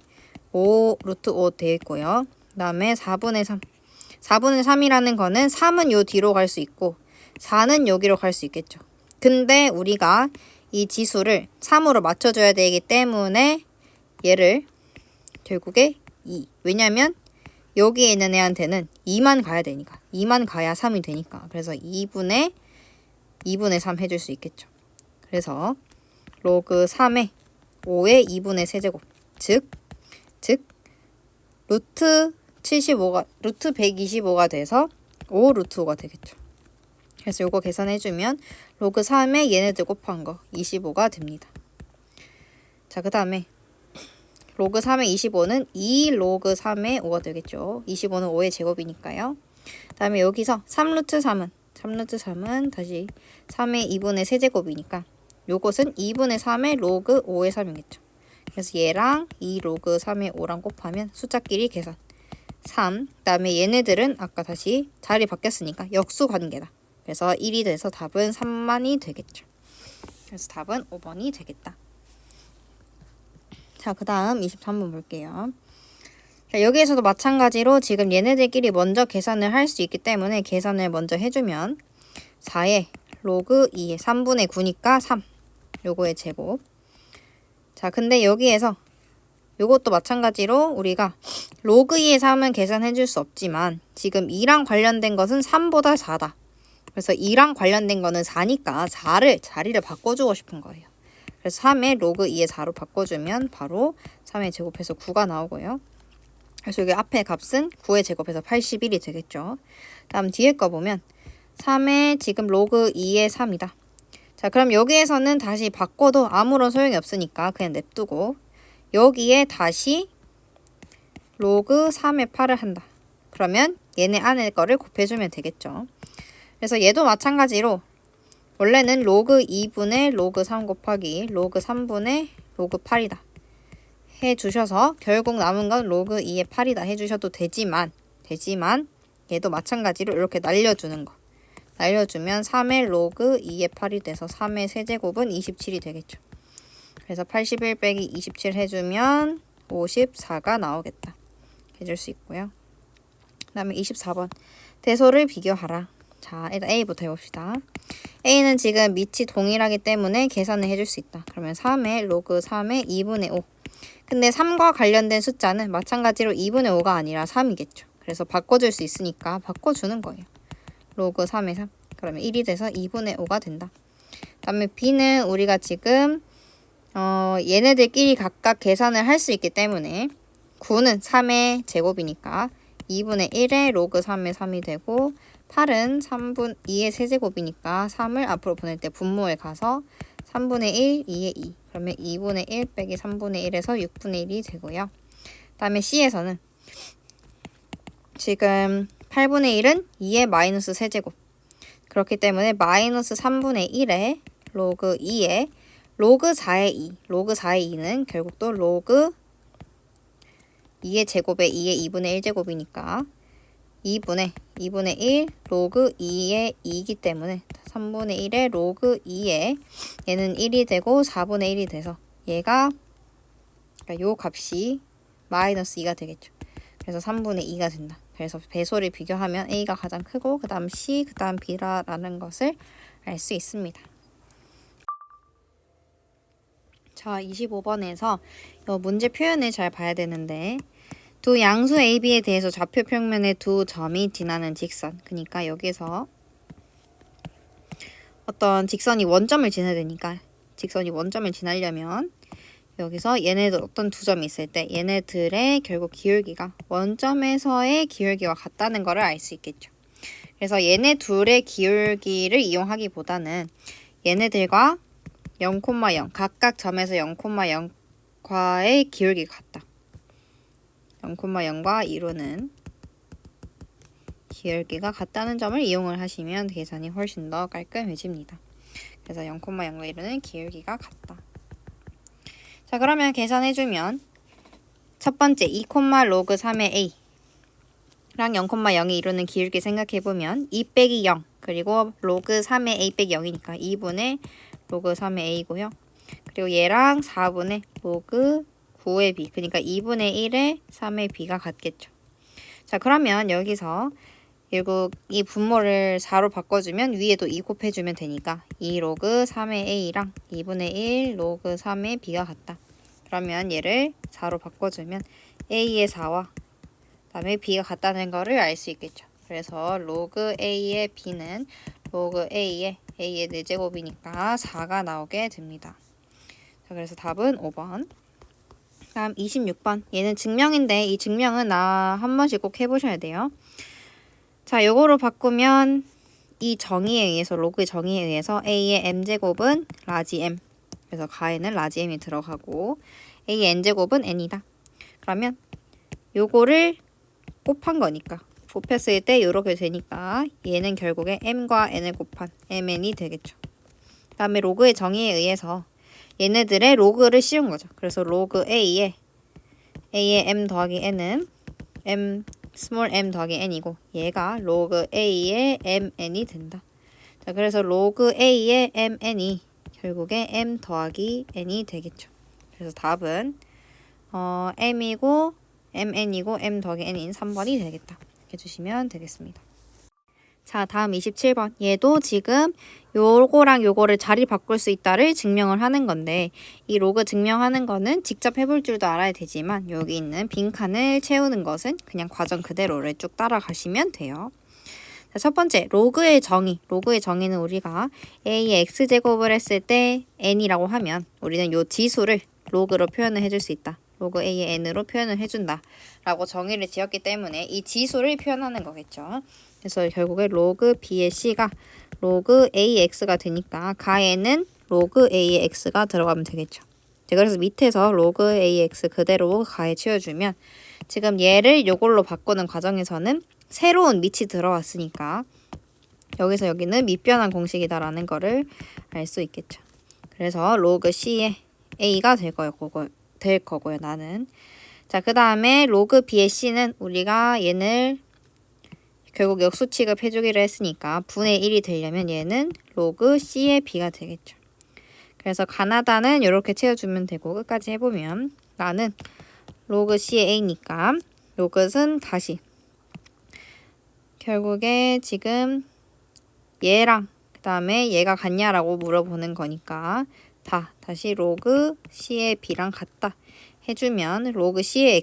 5 루트 5 되어 있고요. 그 다음에 4분의 3 4분의 3이라는 거는 3은 요 뒤로 갈 수 있고 4는 여기로 갈 수 있겠죠. 근데 우리가 이 지수를 3으로 맞춰줘야 되기 때문에 얘를 결국에 2 왜냐면 여기에 있는 애한테는 2만 가야 되니까 2만 가야 3이 되니까 그래서 2분의 3 해줄 수 있겠죠. 그래서 로그 3에 5의 2분의 세제곱 즉 루트 75가 루트 125가 돼서 5 루트 5가 되겠죠. 그래서 요거 계산해주면 로그 3에 얘네들 곱한 거 25가 됩니다. 자, 그 다음에 로그 3의 25는 2 로그 3의 5가 되겠죠. 25는 5의 제곱이니까요. 그 다음에 여기서 3루트 3은 다시 3의 2분의 세제곱이니까 요것은 2분의 3의 로그 5의 3이겠죠. 그래서 얘랑 2 로그 3의 5랑 곱하면 숫자끼리 계산 3. 그 다음에 얘네들은 아까 다시 자리 바뀌었으니까 역수 관계다. 그래서 1이 돼서 답은 3만이 되겠죠. 그래서 답은 5번이 되겠다. 자, 그 다음 23번 볼게요. 자, 여기에서도 마찬가지로 지금 얘네들끼리 먼저 계산을 할 수 있기 때문에 계산을 먼저 해주면 4의 로그 2의 3분의 9니까 3 요거의 제곱. 자, 근데 여기에서 요것도 마찬가지로 우리가 로그 2의 3은 계산해 줄 수 없지만 지금 2랑 관련된 것은 3보다 4다. 그래서 2랑 관련된 거는 4니까 4를 자리를 바꿔주고 싶은 거예요. 그래서 3의 로그 2의 4로 바꿔주면 바로 3의 제곱해서 9가 나오고요. 그래서 여기 앞에 값은 9의 제곱해서 81이 되겠죠. 다음 뒤에 거 보면 3의 지금 로그 2의 3이다. 자, 그럼 여기에서는 다시 바꿔도 아무런 소용이 없으니까 그냥 냅두고 여기에 다시 로그 3의 8을 한다. 그러면 얘네 안에 거를 곱해주면 되겠죠. 그래서 얘도 마찬가지로 원래는 로그 2분의 로그 3 곱하기 로그 3분의 로그 8이다. 해주셔서 결국 남은 건 로그 2의 8이다 해주셔도 되지만 얘도 마찬가지로 이렇게 날려주는 거. 날려주면 3의 로그 2의 8이 돼서 3의 세제곱은 27이 되겠죠. 그래서 81 빼기 27 해주면 54가 나오겠다. 해줄 수 있고요. 그 다음에 24번. 대소를 비교하라. 자, 일단 A부터 해봅시다. A는 지금 밑이 동일하기 때문에 계산을 해줄 수 있다. 그러면 3의 로그 3의 2분의 5. 근데 3과 관련된 숫자는 마찬가지로 2분의 5가 아니라 3이겠죠. 그래서 바꿔줄 수 있으니까 바꿔주는 거예요. 로그 3의 3. 그러면 1이 돼서 2분의 5가 된다. 그 다음에 B는 우리가 지금 얘네들끼리 각각 계산을 할 수 있기 때문에 9는 3의 제곱이니까 2분의 1의 로그 3의 3이 되고 8은 3분 2의 세제곱이니까 3을 앞으로 보낼 때 분모에 가서 3분의 1, 2의 2. 그러면 2분의 1 빼기 3분의 1에서 6분의 1이 되고요. 그 다음에 C에서는 지금 8분의 1은 2의 마이너스 세제곱. 그렇기 때문에 마이너스 3분의 1에 로그 2에 로그 4의 2. 로그 4의 2는 결국 또 로그 2의 제곱에 2의 2분의 1 제곱이니까 2분의 1 로그 2의 2이기 때문에 3분의 1의 로그 2에 얘는 1이 되고 4분의 1이 돼서 얘가 그러니까 요 값이 마이너스 2가 되겠죠. 그래서 3분의 2가 된다. 그래서 배수를 비교하면 A가 가장 크고 그 다음 C, 그 다음 B라는 것을 알 수 있습니다. 자, 25번에서 이 문제 표현을 잘 봐야 되는데 두 양수 A, B에 대해서 좌표 평면의 두 점이 지나는 직선. 그러니까 여기서 어떤 직선이 원점을 지나야 되니까 직선이 원점을 지나려면 여기서 얘네들 어떤 두 점이 있을 때 얘네들의 결국 기울기가 원점에서의 기울기와 같다는 것을 알 수 있겠죠. 그래서 얘네 둘의 기울기를 이용하기보다는 얘네들과 0,0 각각 점에서 0,0과의 기울기가 같다. 0,0과 이루는 기울기가 같다는 점을 이용을 하시면 계산이 훨씬 더 깔끔해집니다. 그래서 0,0과 이루는 기울기가 같다. 자, 그러면 계산해주면 첫 번째 2, 로그 3의 A 랑 0,0이 이루는 기울기 생각해보면 2 빼기 0 그리고 로그 3의 A 빼기 0이니까 2분의 로그 3의 A고요. 그리고 얘랑 4분의 로그 9의 B 그러니까 2분의 1의 3의 B가 같겠죠. 자, 그러면 여기서 결국 이 분모를 4로 바꿔주면 위에도 2 곱해주면 되니까 2 로그 3의 A랑 2분의 1 로그 3의 B가 같다. 그러면 얘를 4로 바꿔주면 A의 4와 그다음에 B가 같다는 거를 알 수 있겠죠. 그래서 로그 A의 B는 로그 A의 4제곱이니까 4가 나오게 됩니다. 자, 그래서 답은 5번. 다음 26번. 얘는 증명인데 이 증명은 한 번씩 꼭 해보셔야 돼요. 자, 요거로 바꾸면 이 정의에 의해서 로그의 정의에 의해서 A의 m제곱은 라지 M 그래서 가에는 라지 M이 들어가고 A의 n제곱은 n이다. 그러면 요거를 곱한 거니까 곱했을 때 요렇게 되니까 얘는 결국에 m과 n을 곱한 mn이 되겠죠. 그 다음에 로그의 정의에 의해서 얘네들의 로그를 씌운 거죠. 그래서 로그 A의 m 더하기 n은 스몰 m 더하기 n이고 얘가 로그 A의 mn이 된다. 자, 그래서 로그 A의 mn이 결국에 m 더하기 n이 되겠죠. 그래서 답은 m이고 mn이고 m 더하기 n인 3번이 되겠다. 해주시면 되겠습니다. 자, 다음 27번. 얘도 지금 요거랑 요거를 자리 바꿀 수 있다를 증명을 하는 건데 이 로그 증명하는 거는 직접 해볼 줄도 알아야 되지만 여기 있는 빈칸을 채우는 것은 그냥 과정 그대로를 쭉 따라가시면 돼요. 자, 첫 번째 로그의 정의. 로그의 정의는 우리가 A의 x제곱을 했을 때 n이라고 하면 우리는 요 지수를 로그로 표현을 해줄 수 있다. 로그 A의 n으로 표현을 해준다. 라고 정의를 지었기 때문에 이 지수를 표현하는 거겠죠. 그래서 결국에 로그 B의 C가 로그 AX가 되니까 가에는 로그 A의 X가 들어가면 되겠죠. 그래서 밑에서 로그 AX 그대로 가에 채워주면 지금 얘를 요걸로 바꾸는 과정에서는 새로운 밑이 들어왔으니까 여기서 여기는 밑변환 공식이다라는 거를 알 수 있겠죠. 그래서 로그 C의 A가 될 거고요. 나는. 자, 그 다음에 로그 B의 C는 우리가 얘를 결국 역수 취급해주기로 했으니까 분의 1이 되려면 얘는 로그 C의 B가 되겠죠. 그래서 가나다는 이렇게 채워주면 되고 끝까지 해보면 나는 로그 C의 A니까 요것은 다시 결국에 지금 얘랑 그 다음에 얘가 같냐라고 물어보는 거니까 다시 로그 C의 B랑 같다 해주면 로그 C의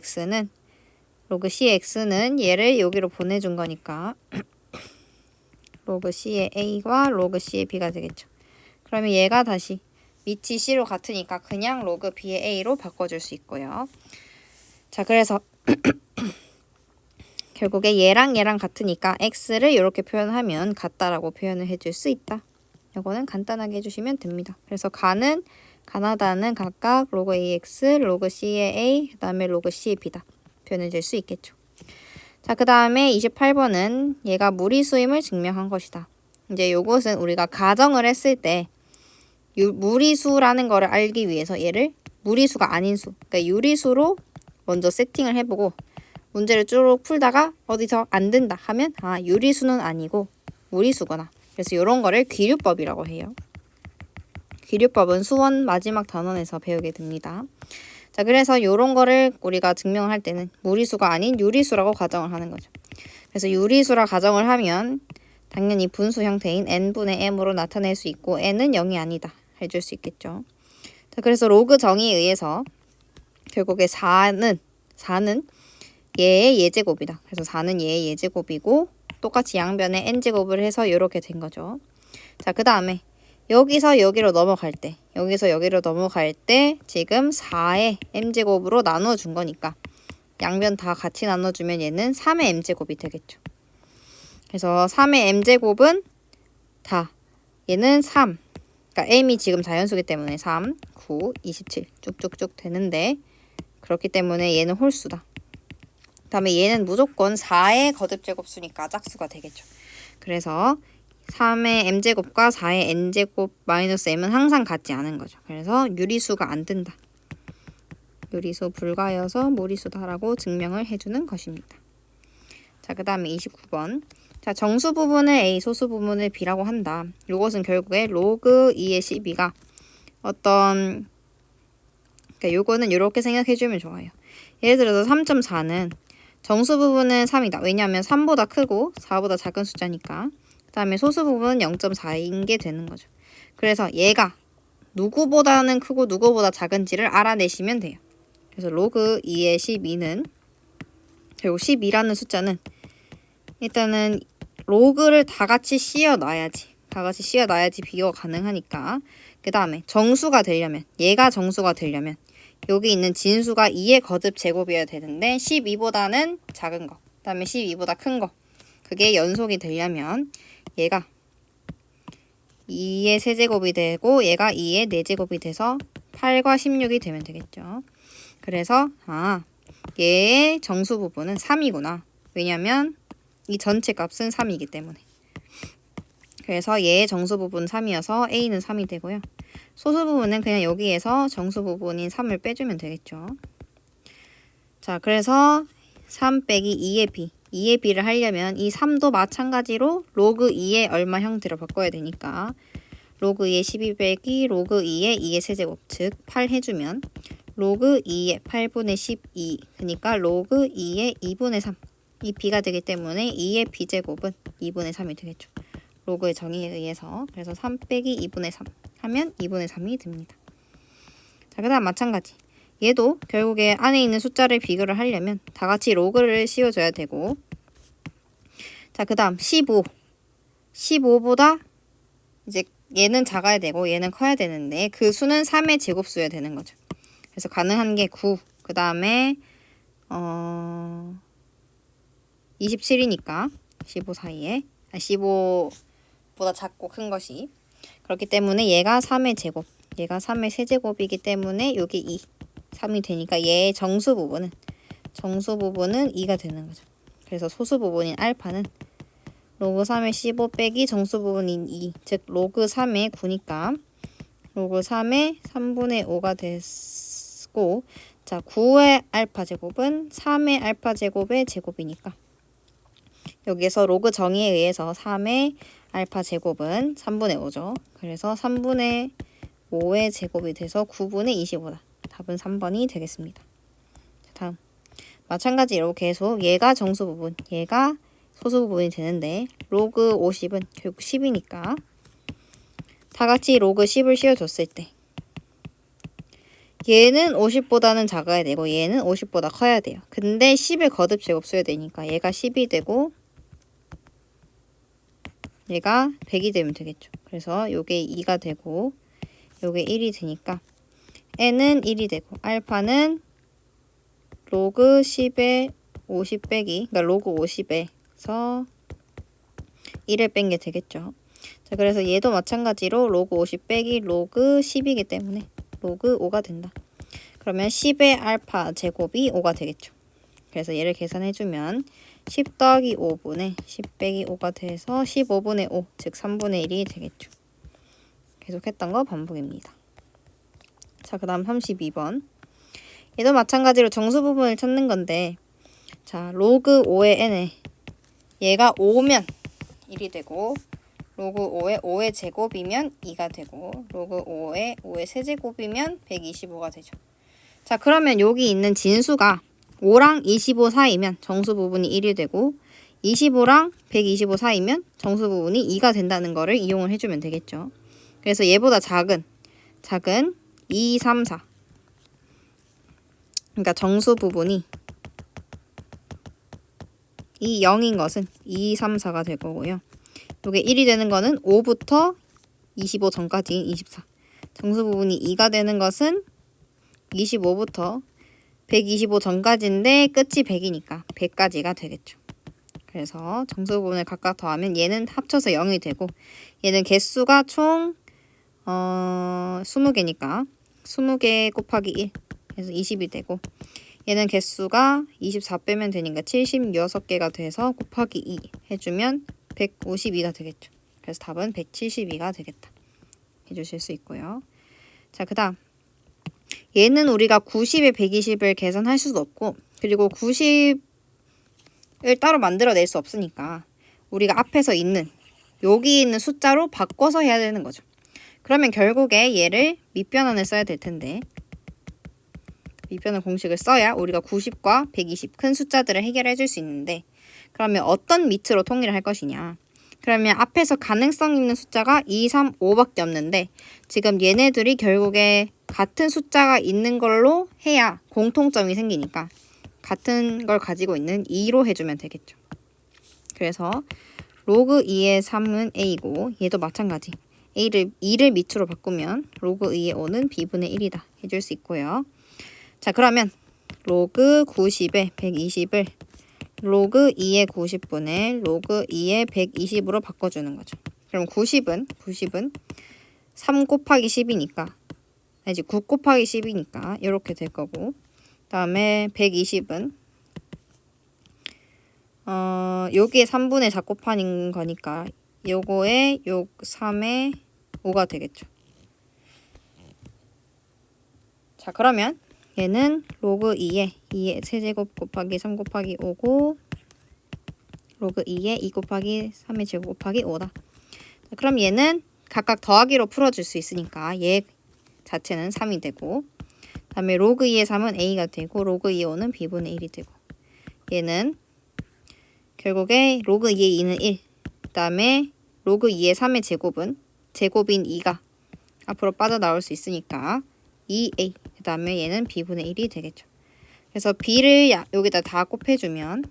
X는 얘를 여기로 보내준 거니까 로그 C의 A와 로그 C의 B가 되겠죠. 그러면 얘가 다시 밑이 C로 같으니까 그냥 로그 B의 A로 바꿔줄 수 있고요. 자, 그래서 결국에 얘랑 같으니까 X를 이렇게 표현하면 같다라고 표현을 해줄 수 있다. 이거는 간단하게 해주시면 됩니다. 그래서 가나다는 각각 로그 AX, 로그 C의 A, 그 다음에 로그 C의 B다. 표현을 줄 수 있겠죠. 자, 그 다음에 28번은 얘가 무리수임을 증명한 것이다. 이제 요것은 우리가 가정을 했을 때 무리수라는 거를 알기 위해서 얘를 무리수가 아닌 수, 그러니까 유리수로 먼저 세팅을 해보고 문제를 쭉 풀다가 어디서 안 된다 하면 아, 유리수는 아니고 무리수구나. 그래서 이런 거를 귀류법이라고 해요. 귀류법은 수원 마지막 단원에서 배우게 됩니다. 자, 그래서 이런 거를 우리가 증명을 할 때는 무리수가 아닌 유리수라고 가정을 하는 거죠. 그래서 유리수라 가정을 하면 당연히 분수 형태인 n분의 m으로 나타낼 수 있고 n은 0이 아니다 해줄 수 있겠죠. 자, 그래서 로그 정의에 의해서 결국에 4는 얘의 예제곱이다. 그래서 4는 얘의 예제곱이고 똑같이 양변에 n제곱을 해서 이렇게 된 거죠. 자, 그 다음에 여기서 여기로 넘어갈 때 지금 4의 m제곱으로 나누어 준 거니까 양변 다 같이 나눠주면 얘는 3의 m제곱이 되겠죠. 그래서 3의 m제곱은 다 얘는 3, 그러니까 m이 지금 자연수기 때문에 3, 9, 27 쭉쭉쭉 되는데 그렇기 때문에 얘는 홀수다. 그 다음에 얘는 무조건 4의 거듭제곱수니까 짝수가 되겠죠. 그래서 3의 m제곱과 4의 n제곱 마이너스 m은 항상 같지 않은 거죠. 그래서 유리수가 안 된다. 유리수 불가여서 무리수다라고 증명을 해주는 것입니다. 자, 그 다음에 29번. 자, 정수 부분을 A, 소수 부분을 B라고 한다. 요것은 결국에 로그 2의 12가 그러니까 요거는 이렇게 생각해주면 좋아요. 예를 들어서 3.4는 정수 부분은 3이다. 왜냐하면 3보다 크고 4보다 작은 숫자니까. 그 다음에 소수 부분은 0.4인 게 되는 거죠. 그래서 얘가 누구보다는 크고 누구보다 작은지를 알아내시면 돼요. 그래서 로그 2의 12는 결국 12라는 숫자는 일단은 로그를 다 같이 씌워 놔야지 비교가 가능하니까. 그 다음에 정수가 되려면 얘가 정수가 되려면 여기 있는 진수가 2의 거듭 제곱이어야 되는데 12보다는 작은 거, 그 다음에 12보다 큰 거, 그게 연속이 되려면 얘가 2의 세제곱이 되고 얘가 2의 4제곱이 돼서 8과 16이 되면 되겠죠. 그래서 얘의 정수 부분은 3이구나. 왜냐면 이 전체 값은 3이기 때문에. 그래서 얘의 정수 부분 3이어서 A는 3이 되고요. 소수 부분은 그냥 여기에서 정수 부분인 3을 빼주면 되겠죠. 자, 그래서 3 빼기 2의 B. 2의 B를 하려면 이 3도 마찬가지로 로그 2의 얼마 형태로 바꿔야 되니까 로그 2의 12 빼기 로그 2의 세제곱, 즉 8 해주면 로그 2의 8분의 12, 그러니까 로그 2의 2분의 3. 이 B가 되기 때문에 2의 B제곱은 2분의 3이 되겠죠. 로그의 정의에 의해서. 그래서 3 빼기 2분의 3 하면 2분의 3이 됩니다. 자, 그 다음 마찬가지. 얘도 결국에 안에 있는 숫자를 비교를 하려면 다 같이 로그를 씌워줘야 되고. 자, 그 다음 15. 15보다 이제 얘는 작아야 되고 얘는 커야 되는데 그 수는 3의 제곱수여야 되는 거죠. 그래서 가능한 게 9. 그 다음에 27이니까 15 사이에 15보다 작고 큰 것이. 그렇기 때문에 얘가 3의 제곱, 얘가 3의 세제곱이기 때문에 여기 2, 3이 되니까 얘의 정수 부분은 2가 되는 거죠. 그래서 소수 부분인 알파는 로그 3의 15 빼기 정수 부분인 2, 즉 로그 3의 9니까 로그 3의 3분의 5가 됐고, 자, 9의 알파 제곱은 3의 알파 제곱의 제곱이니까 여기에서 로그 정의에 의해서 3의 알파 제곱은 3분의 5죠. 그래서 3분의 5의 제곱이 돼서 9분의 25다. 답은 3번이 되겠습니다. 다음 마찬가지로 계속 얘가 정수 부분, 얘가 소수 부분이 되는데 로그 50은 결국 10이니까 다 같이 로그 10을 씌워줬을 때 얘는 50보다는 작아야 되고 얘는 50보다 커야 돼요. 근데 10을 거듭 제곱 써야 되니까 얘가 10이 되고 얘가 100이 되면 되겠죠. 그래서 요게 2가 되고 요게 1이 되니까 n은 1이 되고 알파는 로그 10에 50 빼기, 그러니까 로그 50에서 1을 뺀 게 되겠죠. 자, 그래서 얘도 마찬가지로 로그 50 빼기 로그 10이기 때문에 로그 5가 된다. 그러면 10의 알파 제곱이 5가 되겠죠. 그래서 얘를 계산해주면 10 더하기 5분의 10 빼기 5가 돼서 15분의 5, 즉 3분의 1이 되겠죠. 계속 했던 거 반복입니다. 자, 그 다음 32번. 얘도 마찬가지로 정수 부분을 찾는 건데, 자, 로그 5의 n에 얘가 5면 1이 되고, 로그 5의 5의 제곱이면 2가 되고, 로그 5의 5의 세제곱이면 125가 되죠. 자, 그러면 여기 있는 진수가 5랑 25 사이면 정수 부분이 1이 되고, 25랑 125 사이면 정수 부분이 2가 된다는 거를 이용을 해주면 되겠죠. 그래서 얘보다 작은 2, 3, 4. 그러니까 정수 부분이 이 0인 것은 2, 3, 4가 될 거고요. 이게 1이 되는 거는 5부터 25 전까지인 24. 정수 부분이 2가 되는 것은 25부터 125 전까지인데 끝이 100이니까 100까지가 되겠죠. 그래서 정수 부분을 각각 더하면 얘는 합쳐서 0이 되고, 얘는 개수가 총 20개니까 20개 곱하기 1 그래서 20이 되고, 얘는 개수가 24 빼면 되니까 76개가 돼서 곱하기 2 해주면 152가 되겠죠. 그래서 답은 172가 되겠다 해주실 수 있고요. 자, 그 다음 얘는 우리가 90에 120을 계산할 수도 없고, 그리고 90을 따로 만들어낼 수 없으니까 우리가 앞에서 있는 여기 있는 숫자로 바꿔서 해야 되는 거죠. 그러면 결국에 얘를 밑변환을 써야 될 텐데, 밑변환 공식을 써야 우리가 90과 120 큰 숫자들을 해결해 줄 수 있는데, 그러면 어떤 밑으로 통일을 할 것이냐. 그러면 앞에서 가능성 있는 숫자가 2, 3, 5밖에 없는데, 지금 얘네들이 결국에 같은 숫자가 있는 걸로 해야 공통점이 생기니까 같은 걸 가지고 있는 2로 해주면 되겠죠. 그래서 로그 2의 3은 a고, 얘도 마찬가지. 2를 밑으로 바꾸면 로그 2의 5는 b분의 1이다 해줄 수 있고요. 자, 그러면 로그 90의 120을 로그 2의 90분의 로그 2의 120으로 바꿔주는 거죠. 그럼 90은 3 곱하기 10이니까, 아니지 9 곱하기 10이니까 이렇게 될 거고, 그 다음에 120은 여기에 3분의 4 곱하는 거니까 요거에 요 3의 5가 되겠죠. 자, 그러면 얘는 로그 2의 세제곱 곱하기 3 곱하기 5고, 로그 2의 2 곱하기 3의 제곱 곱하기 5다. 자, 그럼 얘는 각각 더하기로 풀어줄 수 있으니까 얘 자체는 3이 되고, 그 다음에 로그 2의 3은 a가 되고, 로그 2의 5는 b분의 1이 되고, 얘는 결국에 로그 2의 2는 1, 그 다음에 로그 2의 3의 제곱인 2가 앞으로 빠져나올 수 있으니까 2a, 그 다음에 얘는 b분의 1이 되겠죠. 그래서 b를 여기다 다 곱해주면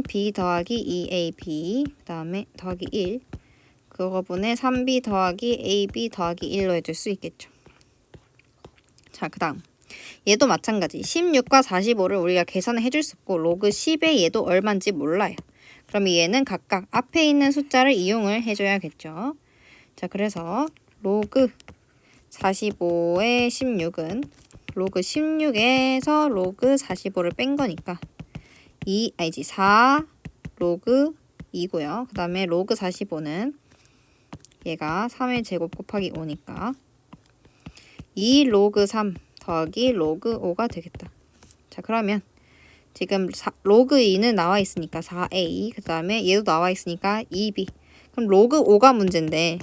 b 더하기 2ab, 그 다음에 더하기 1, 그거분의 3b 더하기 ab 더하기 1로 해줄 수 있겠죠. 자, 그 다음 얘도 마찬가지. 16과 45를 우리가 계산을 해줄 수 없고, 로그 10의 얘도 얼마인지 몰라요. 그러면 얘는 각각 앞에 있는 숫자를 이용을 해줘야겠죠. 자, 그래서 로그 45의 16은 로그 16에서 로그 45를 뺀 거니까 4 로그 2고요. 그 다음에 로그 45는 얘가 3의 제곱 곱하기 5니까 2 로그 3 더하기 로그 5가 되겠다. 자, 그러면 지금 로그 2는 나와 있으니까 4a, 그 다음에 얘도 나와 있으니까 2b. 그럼 로그 5가 문제인데,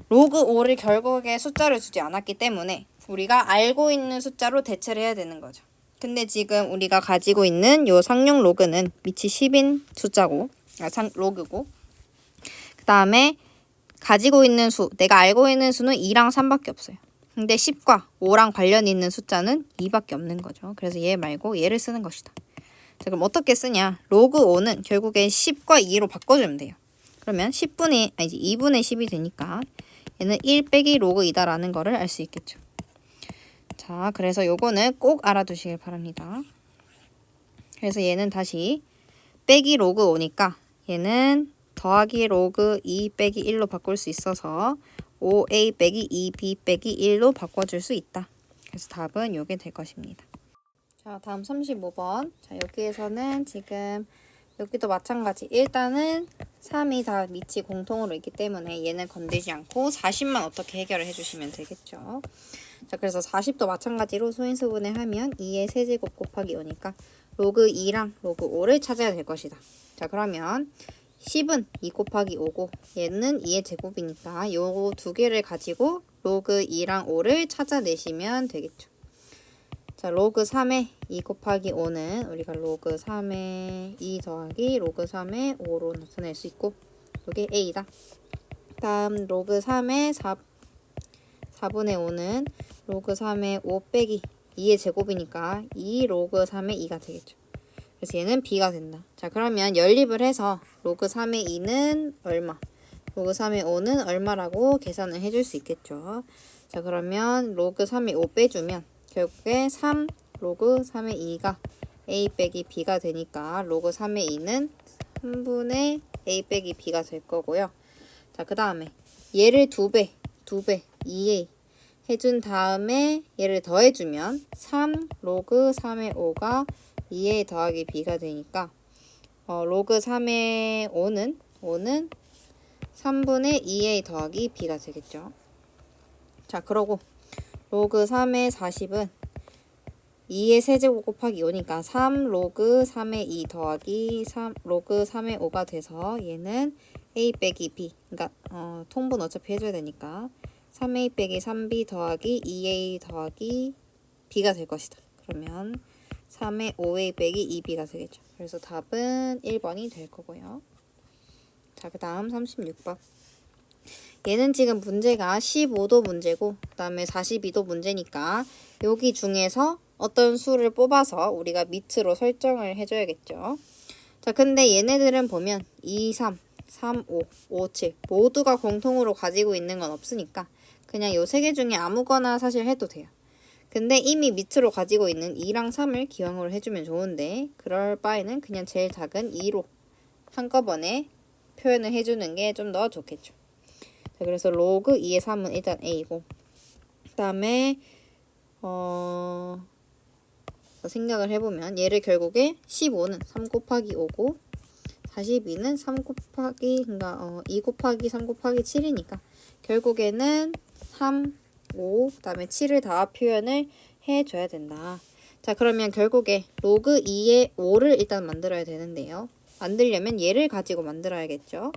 로그 5를 결국에 숫자를 주지 않았기 때문에 우리가 알고 있는 숫자로 대체를 해야 되는 거죠. 근데 지금 우리가 가지고 있는 요 상용 로그는 밑이 10인 숫자고, 로그고, 그 다음에 가지고 있는 수, 내가 알고 있는 수는 2랑 3밖에 없어요. 근데 10과 5랑 관련 있는 숫자는 2밖에 없는 거죠. 그래서 얘 말고 얘를 쓰는 것이다. 자, 그럼 어떻게 쓰냐? 로그 5는 결국에 10과 2로 바꿔주면 돼요. 그러면 2분의 10이 되니까 얘는 1 빼기 로그 2다라는 거를 알 수 있겠죠. 자, 그래서 요거는 꼭 알아두시길 바랍니다. 그래서 얘는 다시 빼기 로그 5니까 얘는 더하기 로그 2 빼기 1로 바꿀 수 있어서 5a 빼기 2b 빼기 1로 바꿔줄 수 있다. 그래서 답은 요게 될 것입니다. 자, 다음 35번. 자, 여기에서는 지금 여기도 마찬가지. 일단은 3이 다 밑이 공통으로 있기 때문에 얘는 건들지 않고 40만 어떻게 해결을 해주시면 되겠죠. 자, 그래서 40도 마찬가지로 소인수분해 하면 2의 세제곱 곱하기 5니까 로그 2랑 로그 5를 찾아야 될 것이다. 자, 그러면 10은 2 곱하기 5고 얘는 2의 제곱이니까 요 두 개를 가지고 로그 2랑 5를 찾아내시면 되겠죠. 자, 로그 3의 2 곱하기 5는 우리가 로그 3의 2 더하기 로그 3의 5로 나타낼 수 있고 이게 A다. 다음 로그 3의 4분의 5는 로그 3의 5 빼기 2의 제곱이니까 2 로그 3의 2가 되겠죠. 그래서 얘는 B가 된다. 자, 그러면 연립을 해서 로그 3의 2는 얼마? 로그 3의 5는 얼마라고 계산을 해줄 수 있겠죠. 자, 그러면 로그 3의 5 빼주면 결국에 3 로그 3의 2가 A 빼기 B가 되니까 로그 3의 2는 3분의 A 빼기 B가 될 거고요. 자, 그 다음에 얘를 2배 2A 해준 다음에 얘를 더해주면 3 로그 3의 5가 2A 더하기 B가 되니까 로그 3의 5는 3분의 2A 더하기 B가 되겠죠. 자, 그러고 로그 3의 40은 2의 세제곱 곱하기 5니까 3 로그 3의 2 더하기 3 로그 3의 5가 돼서 얘는 A 빼기 B, 그러니까 통분 어차피 해줘야 되니까 3A 빼기 3B 더하기 2A 더하기 B가 될 것이다. 그러면 3의 5A 빼기 2B가 되겠죠. 그래서 답은 1번이 될 거고요. 자, 그 다음 36번. 얘는 지금 문제가 15도 문제고 그 다음에 42도 문제니까 여기 중에서 어떤 수를 뽑아서 우리가 밑으로 설정을 해줘야겠죠. 자, 근데 얘네들은 보면 2, 3, 3, 5, 5, 7 모두가 공통으로 가지고 있는 건 없으니까 그냥 요 세 개 중에 아무거나 사실 해도 돼요. 근데 이미 밑으로 가지고 있는 2랑 3을 기왕으로 해주면 좋은데 그럴 바에는 그냥 제일 작은 2로 한꺼번에 표현을 해주는 게 좀 더 좋겠죠. 자, 그래서 로그 2의 3은 일단 A고 그 다음에 생각을 해보면 얘를 결국에 15는 3 곱하기 5고 42는 3 곱하기 그러니까 2 곱하기 3 곱하기 7이니까 결국에는 3, 5, 그 다음에 7을 다 표현을 해줘야 된다. 자, 그러면 결국에 로그 2의 5를 일단 만들어야 되는데요. 만들려면 얘를 가지고 만들어야겠죠.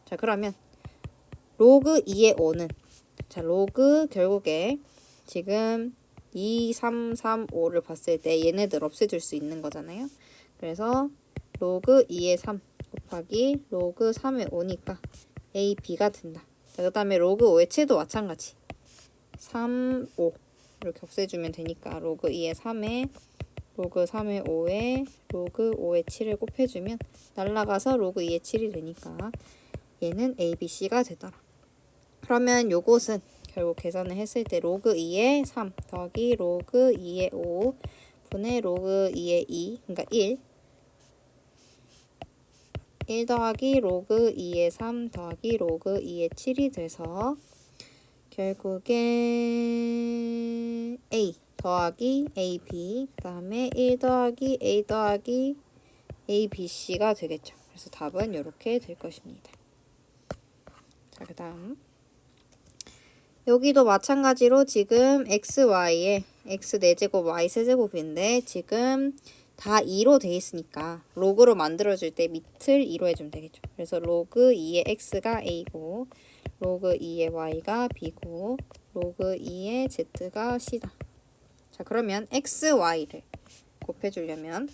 자, 그러면 로그 2의 5는 자, 로그 결국에 지금 2, 3, 3, 5를 봤을 때 얘네들 없애줄 수 있는 거잖아요. 그래서 로그 2의 3 곱하기 로그 3의 5니까 A, B가 된다. 자, 그 다음에 로그 5의 7도 마찬가지. 3, 5 이렇게 없애주면 되니까 로그 2의 3에 로그 3의 5에 로그 5의 7을 곱해주면 날라가서 로그 2의 7이 되니까 얘는 A, B, C가 되더라. 그러면 요것은 결국 계산을 했을 때 로그 2의 3 더하기 로그 2의 5 분의 로그 2의 2 그러니까 1 더하기 로그 2의 3 더하기 로그 2의 7이 돼서 결국에 A 더하기 AB 그 다음에 1 더하기 A 더하기 ABC가 되겠죠. 그래서 답은 이렇게 될 것입니다. 자, 그 다음 여기도 마찬가지로 지금 XY에 X 4제곱 Y 세제곱인데 지금 다 2로 돼 있으니까 로그로 만들어줄 때 밑을 2로 해주면 되겠죠. 그래서 로그 2의 X가 A고 로그 2의 Y가 B고 로그 2의 Z가 C다. 자, 그러면 X, Y를 곱해주려면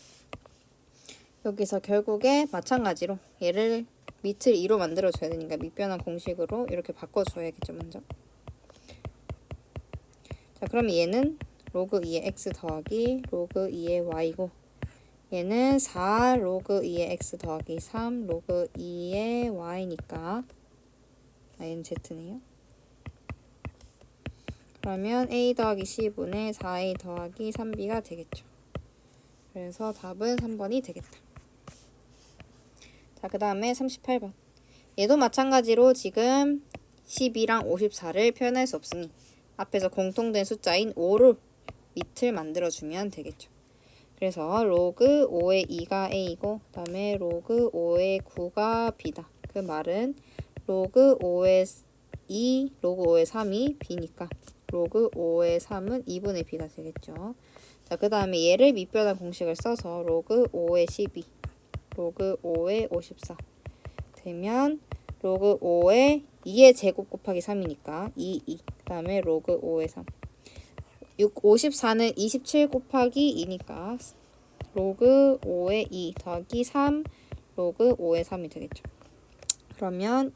여기서 결국에 마찬가지로 얘를 밑을 2로 만들어줘야 되니까 밑변환 공식으로 이렇게 바꿔줘야겠죠, 먼저. 자, 그럼 얘는 로그 2의 X 더하기 로그 2의 Y고 얘는 4 로그 2의 X 더하기 3 로그 2의 Y니까 얘는 Z네요. 그러면 A 더하기 C분의 4A 더하기 3B가 되겠죠. 그래서 답은 3번이 되겠다. 자, 그 다음에 38번. 얘도 마찬가지로 지금 12랑 54를 표현할 수 없으니 앞에서 공통된 숫자인 5를 밑을 만들어주면 되겠죠. 그래서 로그 5의 2가 a고 그 다음에 로그 5의 9가 b다. 그 말은 로그 5의 2, 로그 5의 3이 b니까 로그 5의 3은 2분의 b가 되겠죠. 자, 그 다음에 얘를 밑변환 공식을 써서 로그 5의 12, 로그 5의 54 되면 로그 5의 2의 제곱 곱하기 3이니까 2, 2. 그 다음에 로그 5의 3. 54는 27 곱하기 2니까 로그 5의 2 더하기 3 로그 5의 3이 되겠죠. 그러면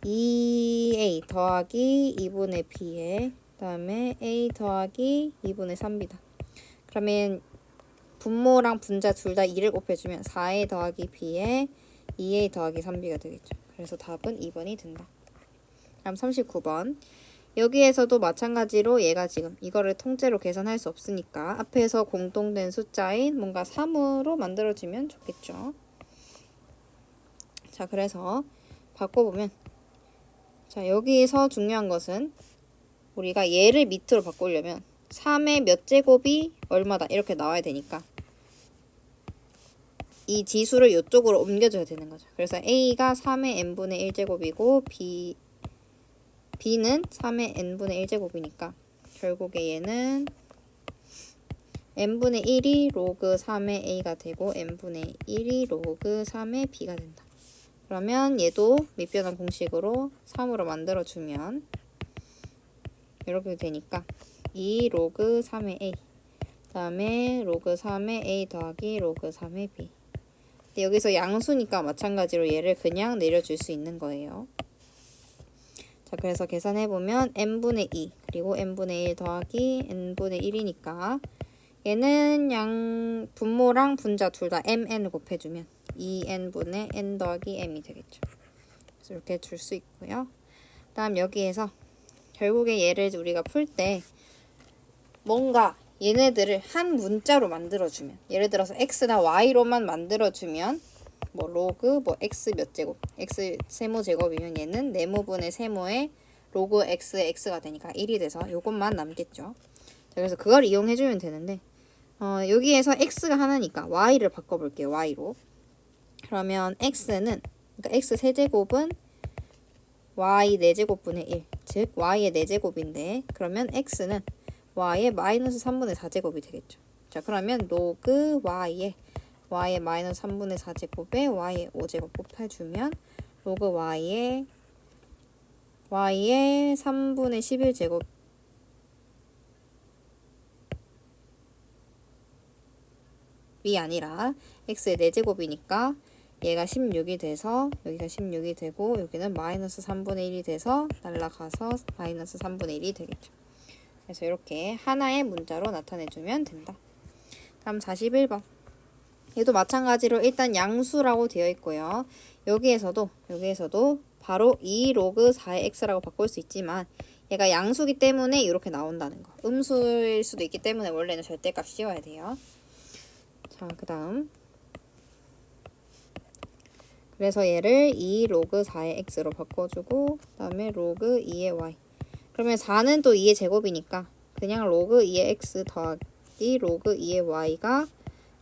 2a 더하기 2분의 b에 그 다음에 a 더하기 2분의 3b다. 그러면 분모랑 분자 둘 다 2를 곱해주면 4a 더하기 b에 2a 더하기 3b가 되겠죠. 그래서 답은 2번이 된다. 다음 39번. 여기에서도 마찬가지로 얘가 지금 이거를 통째로 계산할 수 없으니까 앞에서 공통된 숫자인 뭔가 3으로 만들어주면 좋겠죠. 자, 그래서 바꿔보면 자, 여기서 중요한 것은 우리가 얘를 밑으로 바꾸려면 3의 몇 제곱이 얼마다 이렇게 나와야 되니까 이 지수를 이쪽으로 옮겨줘야 되는 거죠. 그래서 A가 3의 n분의 1제곱이고 B는 3의 n분의 1제곱이니까 결국에 얘는 n분의 1이 로그 3의 A가 되고 n분의 1이 로그 3의 B가 된다. 그러면 얘도 밑변환 공식으로 3으로 만들어주면 이렇게 되니까 2 로그 3의 A 그 다음에 로그 3의 A 더하기 로그 3의 B. 근데 여기서 양수니까 마찬가지로 얘를 그냥 내려줄 수 있는 거예요. 자, 그래서 계산해보면 n분의 2 그리고 n분의 1 더하기 n분의 1이니까 얘는 분모랑 분자 둘 다 mn을 곱해주면 2n분의 n 더하기 m이 되겠죠. 그래서 이렇게 줄 수 있고요. 다음 여기에서 결국에 얘를 우리가 풀 때 뭔가 얘네들을 한 문자로 만들어주면 예를 들어서 x나 y로만 만들어주면 뭐 로그 뭐 x 몇 제곱 x 세모 제곱이면 얘는 네모분의 세모에 로그 x의 x가 되니까 1이 돼서 요것만 남겠죠. 자, 그래서 그걸 이용해주면 되는데 여기에서 x가 하나니까 y를 바꿔볼게요. y로. 그러면 x는 그러니까 x 세제곱은 y 4제곱분의 1, 즉 y의 4제곱인데 그러면 x는 y의 마이너스 3분의 4제곱이 되겠죠. 자, 그러면 로그 y의 마이너스 3분의 4제곱에 y의 5제곱 곱해주면 로그 y의 3분의 11제곱이 아니라 x의 4제곱이니까 얘가 16이 돼서 여기가 16이 되고 여기는 마이너스 3분의 1이 돼서 날라가서 마이너스 3분의 1이 되겠죠. 그래서 이렇게 하나의 문자로 나타내주면 된다. 다음 41번. 얘도 마찬가지로 일단 양수라고 되어 있고요. 여기에서도 바로 2 로그 4의 x라고 바꿀 수 있지만 얘가 양수기 때문에 이렇게 나온다는 거. 음수일 수도 있기 때문에 원래는 절대값 씌워야 돼요. 자, 그 다음 그래서 얘를 2 로그 4의 x로 바꿔주고 그 다음에 로그 2의 y. 그러면 4는 또 2의 제곱이니까 그냥 로그 2의 x 더하기 로그 2의 y가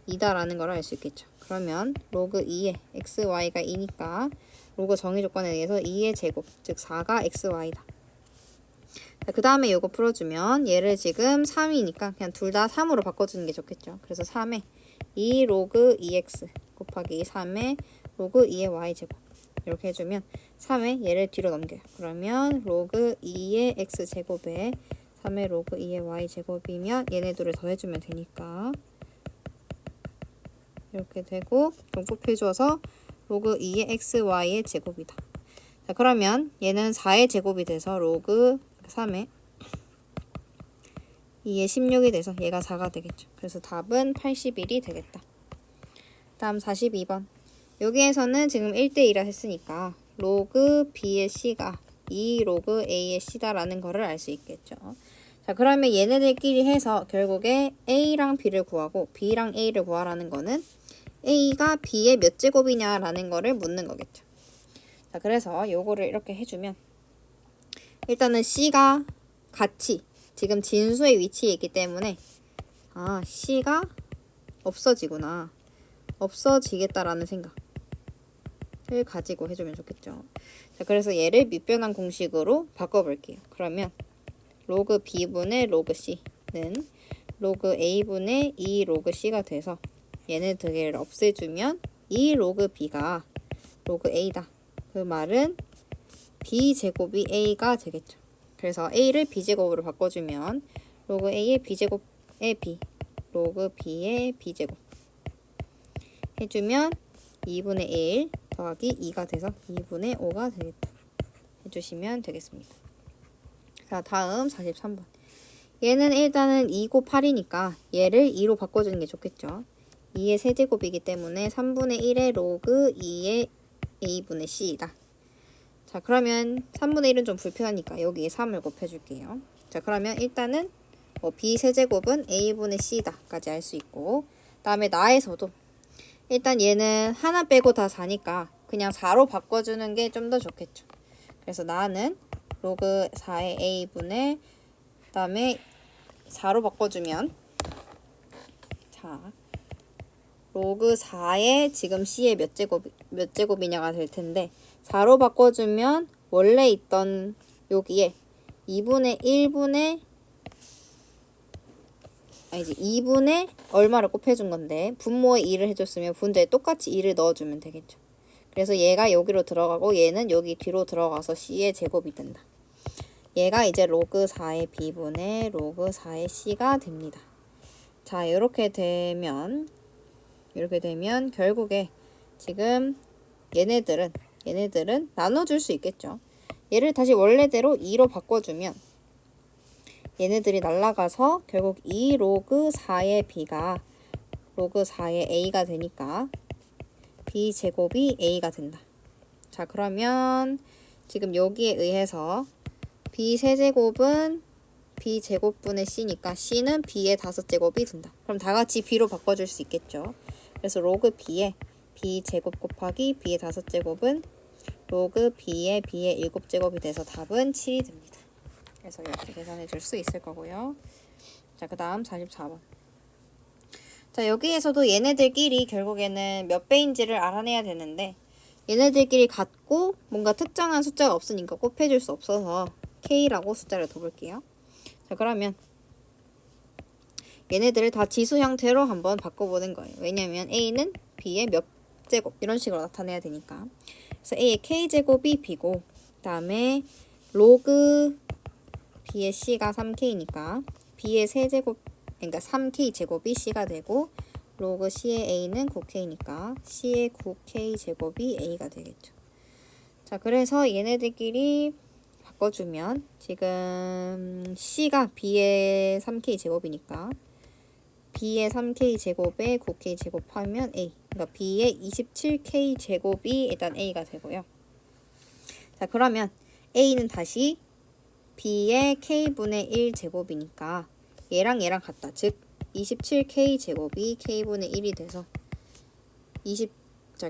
2다라는 걸 알 수 있겠죠. 그러면 로그 2의 xy가 2니까 로그 정의 조건에 의해서 2의 제곱, 즉 4가 xy다. 그 다음에 이거 풀어주면 얘를 지금 3이니까 그냥 둘 다 3으로 바꿔주는 게 좋겠죠. 그래서 3에 2 로그 2x 곱하기 3에 로그 2의 y제곱 이렇게 해주면 3에 얘를 뒤로 넘겨요. 그러면 로그 2의 x제곱에 3의 로그 2의 y제곱이면 얘네 둘을 더해주면 되니까 이렇게 되고 용법해줘서 로그 2의 xy의 제곱이다. 자, 그러면 얘는 4의 제곱이 돼서 로그 3에 2의 16이 돼서 얘가 4가 되겠죠. 그래서 답은 81이 되겠다. 다음 42번. 여기에서는 지금 1대2라 했으니까 로그 b의 c가 2 로그 a의 c다라는 거를 알 수 있겠죠. 자, 그러면 얘네들끼리 해서 결국에 a랑 b를 구하고 b랑 a를 구하라는 거는 a가 b의 몇 제곱이냐라는 거를 묻는 거겠죠. 자, 그래서 요거를 이렇게 해주면 일단은 c가 같이 지금 진수의 위치에 있기 때문에 c가 없어지구나. 없어지겠다라는 생각을 가지고 해주면 좋겠죠. 자, 그래서 얘를 밑변환 공식으로 바꿔볼게요. 그러면 로그 b분의 로그 c는 로그 a분의 2 로그 c가 돼서 얘네 두 개를 없애주면 2 로그 b가 로그 a다. 그 말은 b제곱이 a가 되겠죠. 그래서 a를 b제곱으로 바꿔주면 로그 a의 b제곱의 b, 로그 b의 b제곱 해주면 2분의 1 더하기 2가 돼서 2분의 5가 되겠다. 해주시면 되겠습니다. 자, 다음 43번. 얘는 일단은 2 곱 8이니까 얘를 2로 바꿔주는 게 좋겠죠. 2의 세제곱이기 때문에 3분의 1의 로그 2의 a분의 c이다. 자, 그러면 3분의 1은 좀 불편하니까 여기에 3을 곱해줄게요. 자, 그러면 일단은 b 세제곱은 a분의 c다 까지 알 수 있고, 다음에 나에서도 일단 얘는 하나 빼고 다 4니까 그냥 4로 바꿔주는 게 좀 더 좋겠죠. 그래서 나는 로그 4의 a분의 다음에 4로 바꿔주면 자 로그 4의 지금 c의 몇 제곱이냐가 될 텐데 4로 바꿔주면 원래 있던 여기에 2분의 아니지 2분의 얼마를 곱해준 건데 분모에 2를 해줬으면 분자에 똑같이 2를 넣어주면 되겠죠. 그래서 얘가 여기로 들어가고 얘는 여기 뒤로 들어가서 c의 제곱이 된다. 얘가 이제 로그 4의 b분의 로그 4의 c가 됩니다. 자, 이렇게 되면 결국에 지금 얘네들은 나눠줄 수 있겠죠. 얘를 다시 원래대로 2로 바꿔주면 얘네들이 날아가서 결국 2 로그 4의 b가 로그 4의 a가 되니까 b제곱이 a가 된다. 자, 그러면 지금 여기에 의해서 b 세제곱은 b제곱분의 c니까 c는 b의 5제곱이 된다. 그럼 다 같이 b로 바꿔줄 수 있겠죠. 그래서 로그 b의 b제곱 곱하기 b의 5제곱은 로그 b의 7제곱이 돼서 답은 7이 됩니다. 그래서 이렇게 계산해 줄 수 있을 거고요. 자, 그 다음 44번. 자, 여기에서도 얘네들끼리 결국에는 몇 배인지를 알아내야 되는데 얘네들끼리 같고 뭔가 특정한 숫자가 없으니까 곱해줄 수 없어서 K라고 숫자를 둬볼게요. 자, 그러면 얘네들을 다 지수 형태로 한번 바꿔보는 거예요. 왜냐면 A는 B의 몇 제곱 이런 식으로 나타내야 되니까. 그래서 A의 K제곱이 B고 그 다음에 로그 B의 C가 3K니까 B의 세제곱 그러니까 3K 제곱이 C가 되고 로그 C의 A는 9K니까 C의 9K 제곱이 A가 되겠죠. 자, 그래서 얘네들끼리 바꿔주면 지금 C가 B의 3K 제곱이니까 B의 3K 제곱에 9K 제곱하면 A. 그러니까 B의 27K 제곱이 일단 A가 되고요. 자, 그러면 A는 다시 B의 K분의 1 제곱이니까 얘랑 같다. 즉 27K 제곱이 K분의 1이 돼서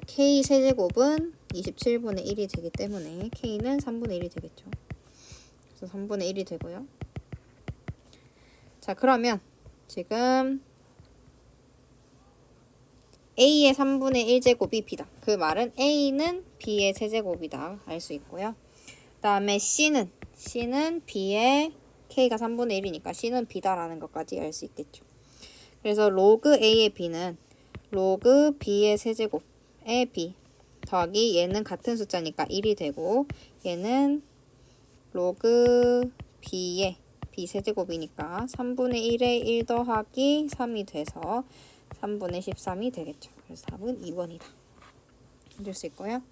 K 세제곱은 27분의 1이 되기 때문에 K는 3분의 1이 되겠죠. 그래서 3분의 1이 되고요. 자, 그러면 지금 A의 3분의 1제곱이 B다. 그 말은 A는 B의 세제곱이다. 알 수 있고요. 그 다음에 C는 B의 K가 3분의 1이니까 C는 B다라는 것까지 알 수 있겠죠. 그래서 로그 A의 B는 로그 B의 세제곱의 B 더하기 얘는 같은 숫자니까 1이 되고 얘는 로그 B의 B 세제곱이니까 3분의 1에 1 더하기 3이 돼서 3분의 13이 되겠죠. 그래서 답은 2번이다. 해줄 수 있고요.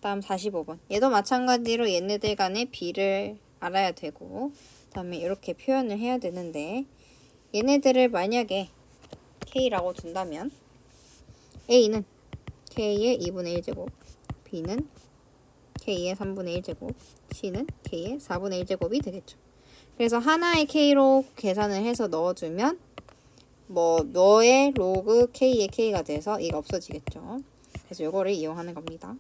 다음 45번. 얘도 마찬가지로 얘네들 간의 B를 알아야 되고 그 다음에 이렇게 표현을 해야 되는데 얘네들을 만약에 K라고 둔다면 A는 K의 2분의 1제곱 B는 K의 3분의 1제곱 C는 K의 4분의 1제곱이 되겠죠. 그래서 하나의 K로 계산을 해서 넣어주면 너의 로그 K의 K가 돼서 이가 없어지겠죠. 그래서 이거를 이용하는 겁니다.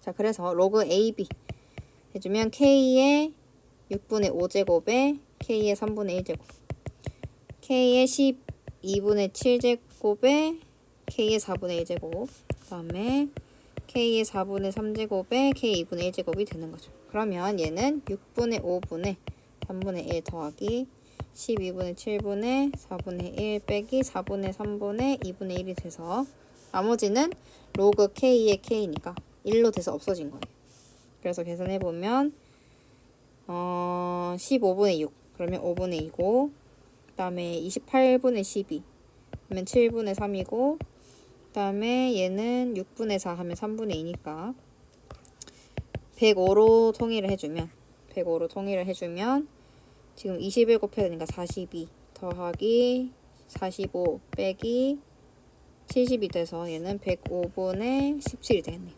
자, 그래서 로그 AB 해주면 K의 6분의 5제곱에 K의 3분의 1제곱 K의 12분의 7제곱 곱에 k의 4분의 1제곱, 그 다음에 k의 4분의 3제곱에 k 2분의 1제곱이 되는 거죠. 그러면 얘는 6분의 5분의 3분의 1 더하기 12분의 7분의 4분의 1 빼기 4분의 3분의 2분의 1이 돼서 나머지는 로그 k의 k니까 1로 돼서 없어진 거예요. 그래서 계산해보면 15분의 6 그러면 5분의 2고, 그 다음에 28분의 12 그러면 7분의 3이고, 그 다음에 얘는 6분의 4 하면 3분의 2니까 105로 통일을 해주면 지금 21 곱해야 되니까 42 더하기 45 빼기 70이 돼서 얘는 105분의 17이 되겠네요.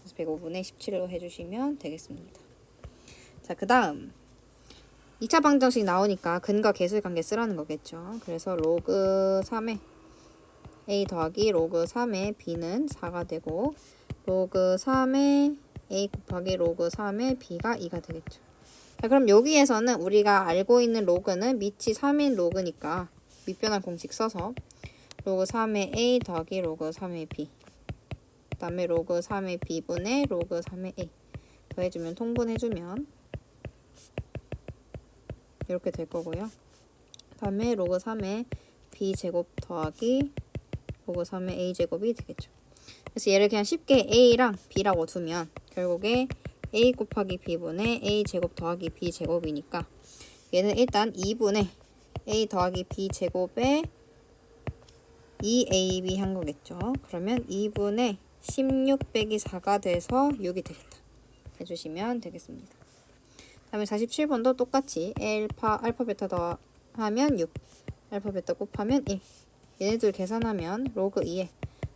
그래서 105분의 17로 해주시면 되겠습니다. 자, 그 다음 2차 방정식 나오니까 근과 계수의 관계 쓰라는 거겠죠. 그래서 로그 3의 a 더하기 로그 3의 b는 4가 되고, 로그 3의 a 곱하기 로그 3의 b가 2가 되겠죠. 자, 그럼 여기에서는 우리가 알고 있는 로그는 밑이 3인 로그니까 밑변환 공식 써서 로그 3의 a 더하기 로그 3의 b, 그 다음에 로그 3의 b분의 로그 3의 a 더해주면 통분해주면 이렇게 될 거고요. 그 다음에 로그 3의 b제곱 더하기 로그 3의 a제곱이 되겠죠. 그래서 얘를 그냥 쉽게 a랑 b라고 두면 결국에 a 곱하기 b분의 a제곱 더하기 b제곱이니까 얘는 일단 2분의 a 더하기 b제곱에 2ab 한 거겠죠. 그러면 2분의 16 빼기 4가 돼서 6이 되겠다 해주시면 되겠습니다. 다음에 47번도 똑같이 알파 베타 더하면 6, 알파 베타 곱하면 1. 얘네들 계산하면 로그 2에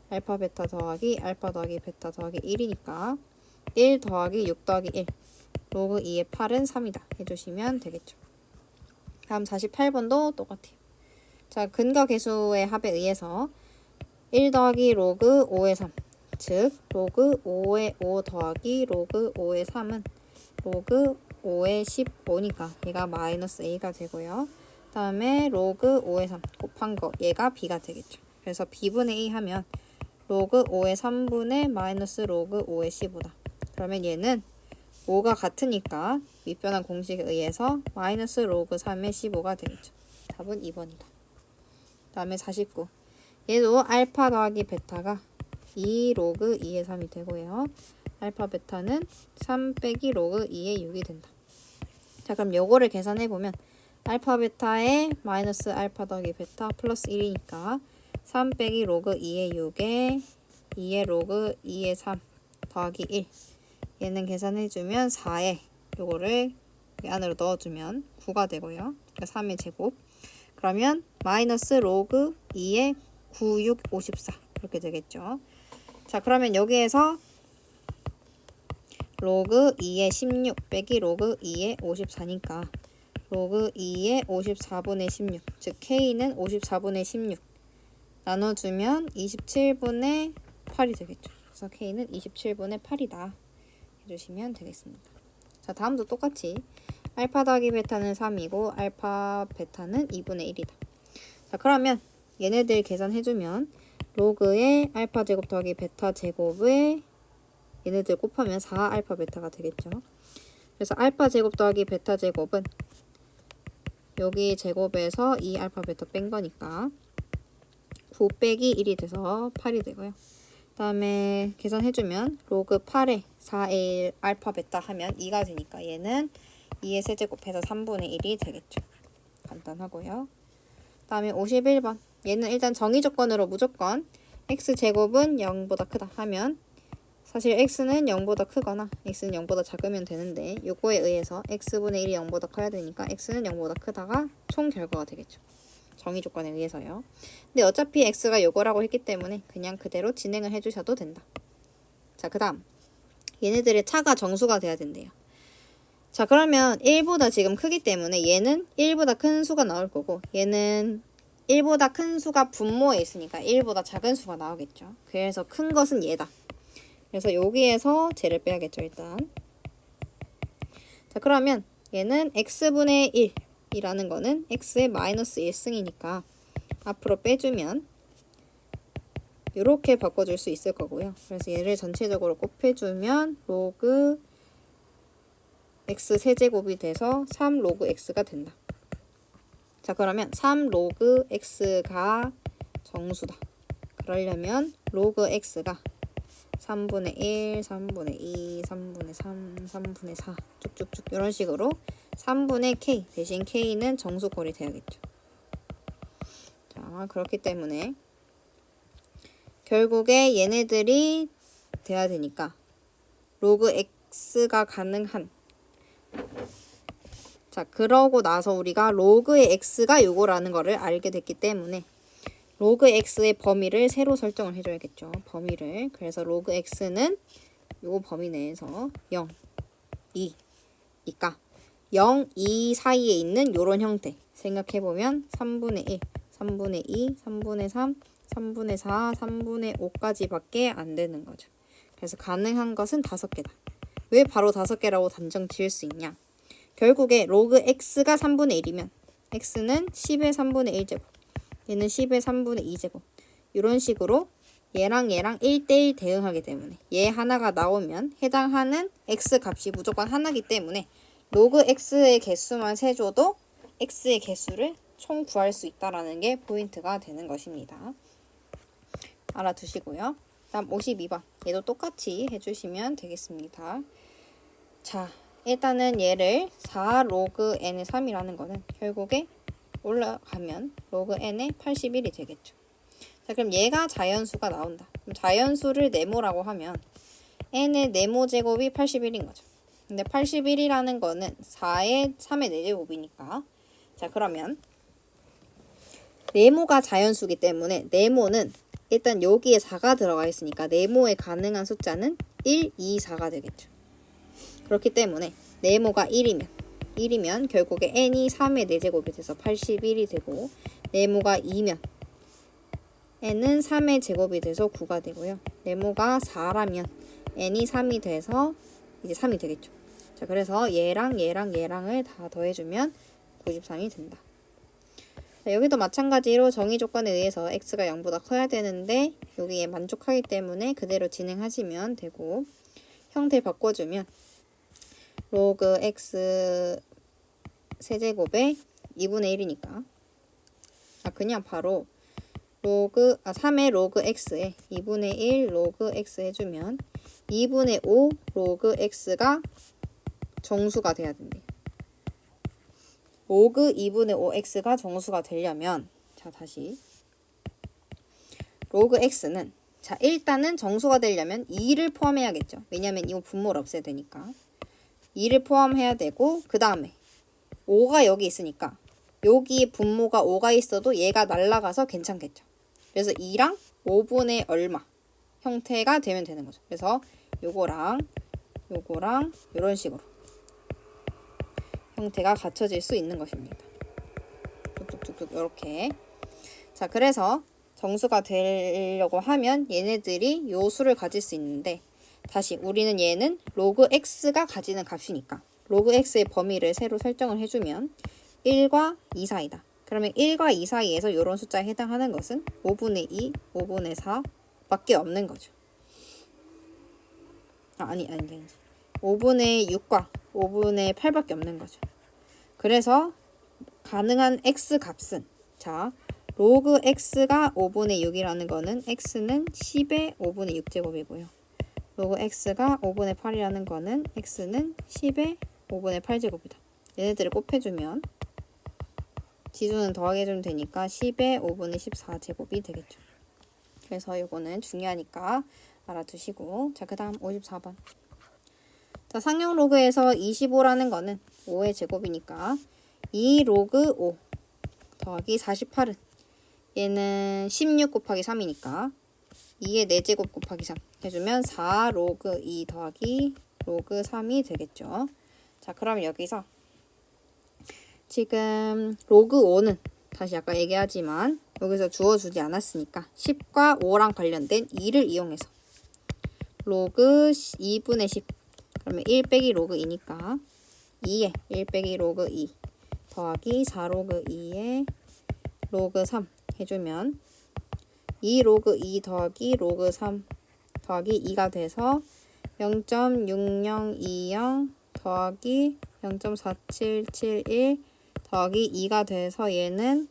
알파 베타 더하기 알파 더하기 베타 더하기 1이니까 1 더하기 6 더하기 1, 로그 2의 8은 3이다 해주시면 되겠죠. 다음 48번도 똑같아요. 자, 근과 계수의 합에 의해서 1 더하기 로그 5의 3, 즉 로그 5의 5 더하기 로그 5의 3은 로그 5의 15니까 얘가 마이너스 a가 되고요. 다음에 로그 5의 3 곱한 거 얘가 b가 되겠죠. 그래서 b분의 a 하면 로그 5의 3분의 마이너스 로그 5의 15다. 그러면 얘는 5가 같으니까 밑변환 공식에 의해서 마이너스 로그 3의 15가 되겠죠. 답은 2번이다. 다음에 49. 얘도 알파 더하기 베타가 2 로그 2의 3이 되고요. 알파 베타는 3 빼기 로그 2의 6이 된다. 자, 그럼 요거를 계산해보면 알파 베타에 마이너스 알파 더하기 베타 플러스 1이니까 3 빼기 로그 2의 6에 2의 로그 2의 3 더하기 1. 얘는 계산해주면 4에 요거를 이 안으로 넣어주면 9가 되고요. 그러니까 3의 제곱. 그러면 마이너스 로그 2의 9, 6, 54 이렇게 되겠죠. 자, 그러면 여기에서 로그 2의 16 빼기 로그 2의 54니까 로그 2의 54분의 16, 즉 k는 54분의 16 나눠주면 27분의 8이 되겠죠. 그래서 k는 27분의 8이다 해주시면 되겠습니다. 자, 다음도 똑같이 알파 더하기 베타는 3이고 알파 베타는 2분의 1이다. 자, 그러면 얘네들 계산해주면 로그의 알파 제곱 더하기 베타 제곱에 얘네들 곱하면 4 알파 베타가 되겠죠. 그래서 알파 제곱 더하기 베타 제곱은 여기 제곱에서 2 알파 베타 뺀 거니까 9 빼기 1이 돼서 8이 되고요. 그 다음에 계산해주면 로그 8에 4의 알파 베타 하면 2가 되니까 얘는 2의 세제곱해서 3분의 1이 되겠죠. 간단하고요. 그 다음에 51번. 얘는 일단 정의 조건으로 무조건 x제곱은 0보다 크다 하면 사실 x는 0보다 크거나 x는 0보다 작으면 되는데 요거에 의해서 x분의 1이 0보다 커야 되니까 x는 0보다 크다가 총 결과가 되겠죠. 정의 조건에 의해서요. 근데 어차피 x가 요거라고 했기 때문에 그냥 그대로 진행을 해주셔도 된다. 자, 그 다음 얘네들의 차가 정수가 돼야 된대요. 자, 그러면 1보다 지금 크기 때문에 얘는 1보다 큰 수가 나올 거고 얘는 1보다 큰 수가 분모에 있으니까 1보다 작은 수가 나오겠죠. 그래서 큰 것은 얘다. 그래서 여기에서 쟤를 빼야겠죠, 일단. 자, 그러면 얘는 x분의 1이라는 거는 x의 마이너스 1승이니까 앞으로 빼주면 이렇게 바꿔줄 수 있을 거고요. 그래서 얘를 전체적으로 곱해주면 로그 x 세제곱이 돼서 3 로그 x가 된다. 자, 그러면 3 로그 x가 정수다. 그러려면 로그 x가 3분의 1, 3분의 2, 3분의 3, 3분의 4 쭉쭉쭉 이런 식으로 3분의 k 대신 k는 정수꼴이 돼야겠죠. 자, 그렇기 때문에 결국에 얘네들이 돼야 되니까 로그 x가 가능한, 자, 그러고 나서 우리가 로그의 x가 요거라는 거를 알게 됐기 때문에 로그 x의 범위를 새로 설정을 해줘야겠죠. 범위를. 그래서 로그 x는 요 범위 내에서 0, 2 니까 0, 2 사이에 있는 요런 형태 생각해보면 3분의 1, 3분의 2, 3분의 3, 3분의 4, 3분의 5까지 밖에 안 되는 거죠. 그래서 가능한 것은 5개다. 왜 바로 5개라고 단정 지을 수 있냐? 결국에 로그 x가 3분의 1이면 x는 10의 3분의 1제곱, 얘는 10의 3분의 2제곱 이런 식으로 얘랑 얘랑 1대1 대응하기 때문에 얘 하나가 나오면 해당하는 x 값이 무조건 하나기 때문에 로그 x의 개수만 세줘도 x의 개수를 총 구할 수 있다는 게 포인트가 되는 것입니다. 알아두시고요. 다음 52번 얘도 똑같이 해주시면 되겠습니다. 자, 일단은 얘를 4 로그 n의 3이라는 거는 결국에 올라가면 로그 n의 81이 되겠죠. 자, 그럼 얘가 자연수가 나온다. 그럼 자연수를 네모라고 하면 n의 네모 제곱이 81인 거죠. 근데 81이라는 거는 4의 3의 4제곱이니까 자, 그러면 네모가 자연수기 때문에 네모는 일단 여기에 4가 들어가 있으니까 네모에 가능한 숫자는 1, 2, 4가 되겠죠. 그렇기 때문에 네모가 1이면 결국에 n이 3의 4제곱이 돼서 81이 되고 네모가 2면 n은 3의 제곱이 돼서 9가 되고요. 네모가 4라면 n이 3이 돼서 이제 3이 되겠죠. 자, 그래서 얘랑 얘랑을 다 더해주면 93이 된다. 자, 여기도 마찬가지로 정의 조건에 의해서 x가 0보다 커야 되는데 여기에 만족하기 때문에 그대로 진행하시면 되고 형태 바꿔주면 로그 x 세제곱에 2분의 1이니까 그냥 바로 3의 로그 x에 2분의 1 로그 x 해주면 2분의 5 로그 x가 정수가 돼야 된대요. 로그 2분의 5x가 정수가 되려면 자, 다시 로그 x는 자, 일단은 정수가 되려면 2를 포함해야겠죠. 왜냐면 이거 분모를 없애야 되니까 2를 포함해야 되고 그 다음에 5가 여기 있으니까 여기 분모가 5가 있어도 얘가 날라가서 괜찮겠죠. 그래서 2랑 5분의 얼마 형태가 되면 되는 거죠. 그래서 요거랑 이런 식으로 형태가 갖춰질 수 있는 것입니다. 뚝뚝뚝뚝 이렇게. 자, 그래서 정수가 되려고 하면 얘네들이 요 수를 가질 수 있는데 다시 우리는 얘는 로그 x가 가지는 값이니까 로그 x의 범위를 새로 설정을 해주면 1과 2 사이다. 그러면 1과 2 사이에서 이런 숫자에 해당하는 것은 5분의 2, 5분의 4 밖에 없는 거죠. 아니. 5분의 6과 5분의 8밖에 없는 거죠. 그래서 가능한 x 값은 자, 로그 x가 5분의 6이라는 거는 x는 10의 5분의 6제곱이고요. 로그 x가 5분의 8이라는 거는 x는 10의 5분의 8제곱이다. 얘네들을 곱해주면 지수는 더하게 해주면 되니까 10의 5분의 14제곱이 되겠죠. 그래서 요거는 중요하니까 알아두시고 자, 그 다음 54번 자, 상형 로그에서 25라는 거는 5의 제곱이니까 2 로그 5 더하기 48은 얘는 16 곱하기 3이니까 2의 4제곱 곱하기 3 해주면 4 로그 2 더하기 로그 3이 되겠죠. 자, 그럼 여기서 지금 로그 5는 다시 아까 얘기하지만 여기서 주어주지 않았으니까 10과 5랑 관련된 2를 이용해서 로그 2분의 10 그러면 1 빼기 로그 2니까 2에 1 빼기 로그 2 더하기 4 로그 2에 로그 3 해주면 2 로그 2 더하기 로그 3 더하기 2가 돼서 0.6020 더하기 0.4771 더하기 2가 돼서 얘는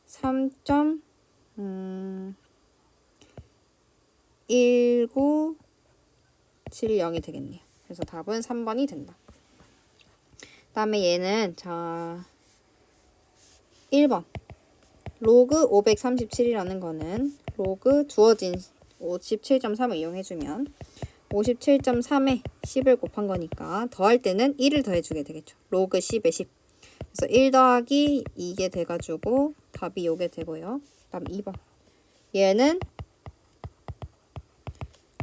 3.1970이 되겠네요. 그래서 답은 3번이 된다. 다음에 얘는 자 1번 로그 537이라는 거는 로그 주어진 57.3을 이용해주면 57.3에 10을 곱한 거니까 더할 때는 1을 더해주게 되겠죠. 로그 10에 10. 그래서 1 더하기 이게 돼가지고 답이 요게 되고요. 다음 2번. 얘는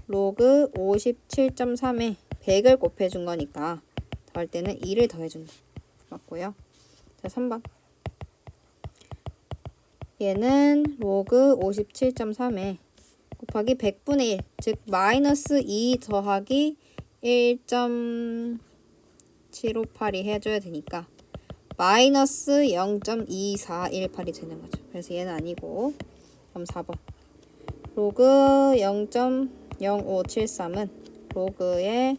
로그 57.3에 100을 곱해준 거니까 더할 때는 2를 더해준다. 맞고요. 자, 3번. 얘는 로그 57.3에 곱하기 100분의 1, 즉 마이너스 2 더하기 1.7582 해줘야 되니까 마이너스 0.2418이 되는 거죠. 그래서 얘는 아니고 그럼 4번. 로그 0.0573은 로그의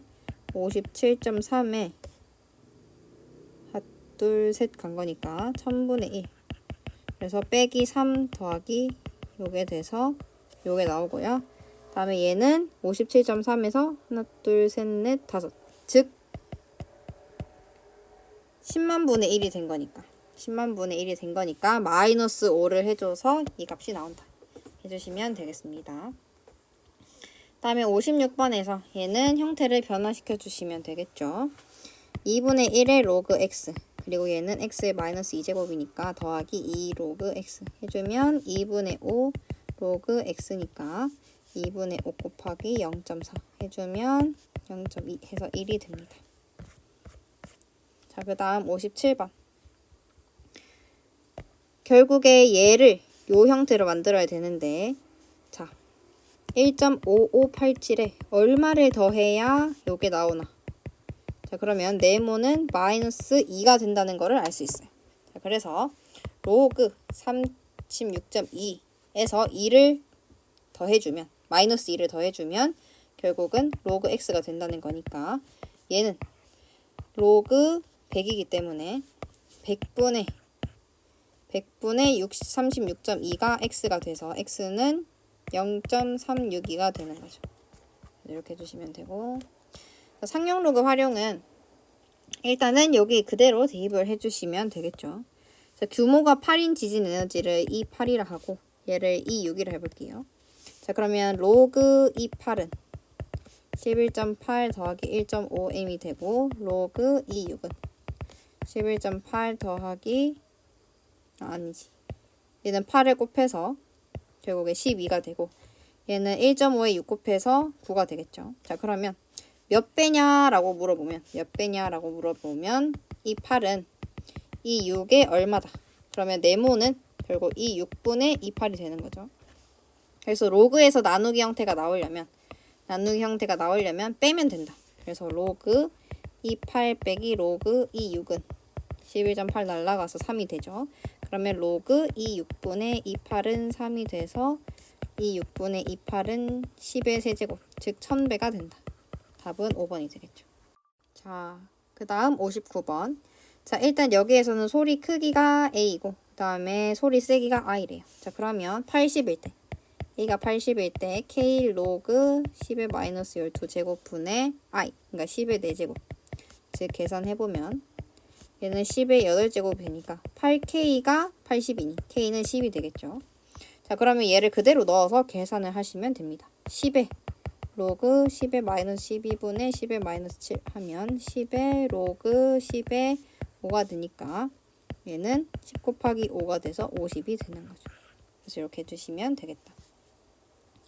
57.3에 둘, 셋 간 거니까 1000분의 1. 그래서 빼기 3 더하기 요게 돼서 요게 나오고요. 다음에 얘는 57.3에서 하나, 둘, 셋, 넷, 다섯. 즉 10만 분의 1이 된 거니까 10만 분의 1이 된 거니까 마이너스 5를 해줘서 이 값이 나온다. 해주시면 되겠습니다. 다음에 56번에서 얘는 형태를 변화시켜 주시면 되겠죠. 2분의 1의 로그 x 그리고 얘는 x의 마이너스 2제곱이니까 더하기 2 로그 x 해주면 2분의 5 로그 x니까 2분의 5 곱하기 0.4 해주면 0.2 해서 1이 됩니다. 자, 그 다음 57번. 결국에 얘를 요 형태로 만들어야 되는데 자 1.5587에 얼마를 더해야 요게 나오나. 자, 그러면 네모는 마이너스 2가 된다는 거를 알 수 있어요. 자, 그래서 로그 36.2에서 2를 더해주면 마이너스 2를 더해주면 결국은 로그 x가 된다는 거니까 얘는 로그 100이기 때문에 100분의 36.2가 x가 돼서 x는 0.362가 되는 거죠. 이렇게 해주시면 되고 상용 로그 활용은 일단은 여기 그대로 대입을 해주시면 되겠죠. 자, 규모가 8인 지진 에너지를 E8이라 하고 얘를 E6이라 해볼게요. 자, 그러면 로그 E8은 11.8 더하기 1.5m이 되고 로그 E6은 11.8 더하기 아니지. 얘는 8을 곱해서 결국에 12가 되고 얘는 1.5에 6 곱해서 9가 되겠죠. 자, 그러면 몇 배냐라고 물어보면 이 8은 이 6에 얼마다. 그러면 네모는 결국 이 6분의 28이 되는 거죠. 그래서 로그에서 나누기 형태가 나오려면 빼면 된다. 그래서 로그 이 8 빼기 로그 이 6은 11.8 날라가서 3이 되죠. 그러면 로그 이 6분의 28은 3이 돼서 이 6분의 28은 10의 세제곱, 즉 1000배가 된다. 답은 5번이 되겠죠. 자, 그 다음 59번. 자, 일단 여기에서는 소리 크기가 A이고 그 다음에 소리 세기가 I래요. 자, 그러면 80일 때 A가 80일 때 K 로그 10의 마이너스 12제곱분의 I 그러니까 10의 4제곱 즉 계산해보면 얘는 10의 8제곱이니까 8K가 80이니 K는 10이 되겠죠. 자, 그러면 얘를 그대로 넣어서 계산을 하시면 됩니다. 10의 로그 10의 마이너스 12분의 10의 마이너스 7 하면 10의 로그 10의 5가 되니까 얘는 10 곱하기 5가 돼서 50이 되는 거죠. 그래서 이렇게 해주시면 되겠다.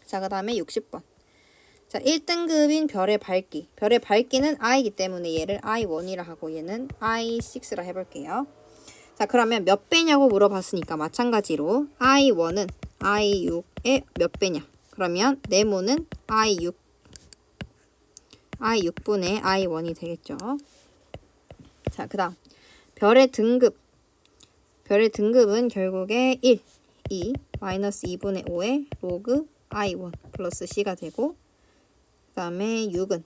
자, 그 다음에 60번. 자, 1등급인 별의 밝기. 별의 밝기는 I이기 때문에 얘를 I1이라 하고 얘는 I6라 해볼게요. 자, 그러면 몇 배냐고 물어봤으니까 마찬가지로 I1은 I6의 몇 배냐. 그러면 네모는 I6분의 I1이 되겠죠. 자, 그 다음 별의 등급은 결국에 2 마이너스 2분의 5의 로그 i1 플러스 c가 되고 그 다음에 6은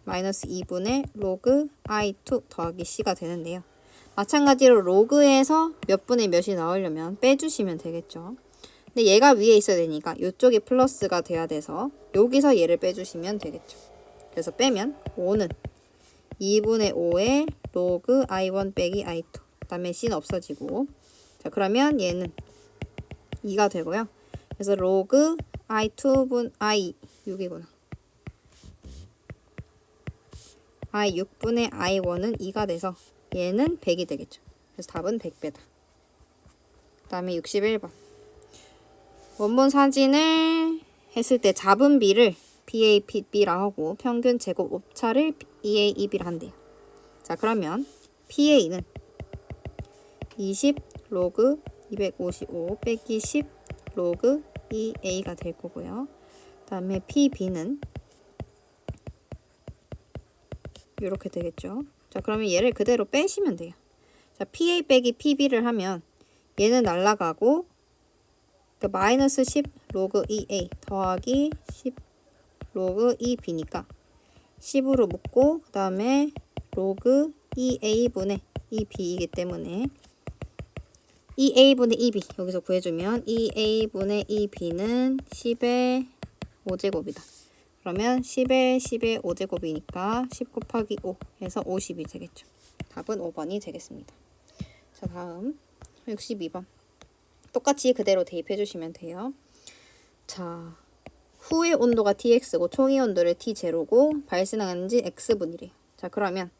마이너스 2분의 로그 i2 더하기 c가 되는데요. 마찬가지로 로그에서 몇 분의 몇이 나오려면 빼주시면 되겠죠. 근데 얘가 위에 있어야 되니까 이쪽이 플러스가 돼야 돼서 여기서 얘를 빼주시면 되겠죠. 그래서 빼면 5는 2분의 5의 로그 i1 빼기 i2 그 다음에 c는 없어지고 자 그러면 얘는 2가 되고요. 그래서 로그 i2분 i6이구나. i6분의 i1은 2가 돼서 얘는 100이 되겠죠. 그래서 답은 100배다. 그 다음에 61번. 원본 사진을 했을 때 잡은 비를 PAB라 하고 평균 제곱 오차를 EAB라 한대요. 자 그러면 PA는 20 로그 255 빼기 10 로그 EA가 될 거고요. 그 다음에 PB는 이렇게 되겠죠. 자 그러면 얘를 그대로 빼시면 돼요. 자 PA 빼기 PB를 하면 얘는 날라가고 그 마이너스 10 로그 EA 더하기 10 로그 EB니까 10으로 묶고 그 다음에 로그 EA분의 EB이기 때문에 EA분의 EB 여기서 구해주면 EA분의 EB는 10의 5제곱이다. 그러면 10의 10의 5제곱이니까 10 곱하기 5 해서 50이 되겠죠. 답은 5번이 되겠습니다. 자 다음 62번 똑같이 그대로 대입해 주시면 돼요. 자 후의 온도가 Tx고 총의 온도를 T0고 발생한 지 X분이래요. 자 그러면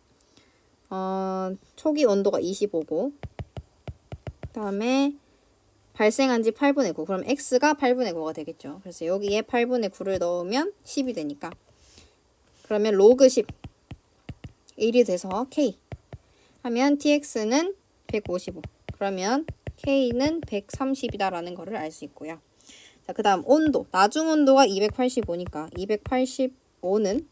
초기 온도가 25고 그 다음에 발생한 지 8분의 9 그럼 X가 8분의 9가 되겠죠. 그래서 여기에 8분의 9를 넣으면 10이 되니까 그러면 로그 10 1이 돼서 K 하면 Tx는 155 그러면 K는 130이다 라는 거를 알 수 있고요. 자, 그 다음 온도 나중 온도가 285니까 285는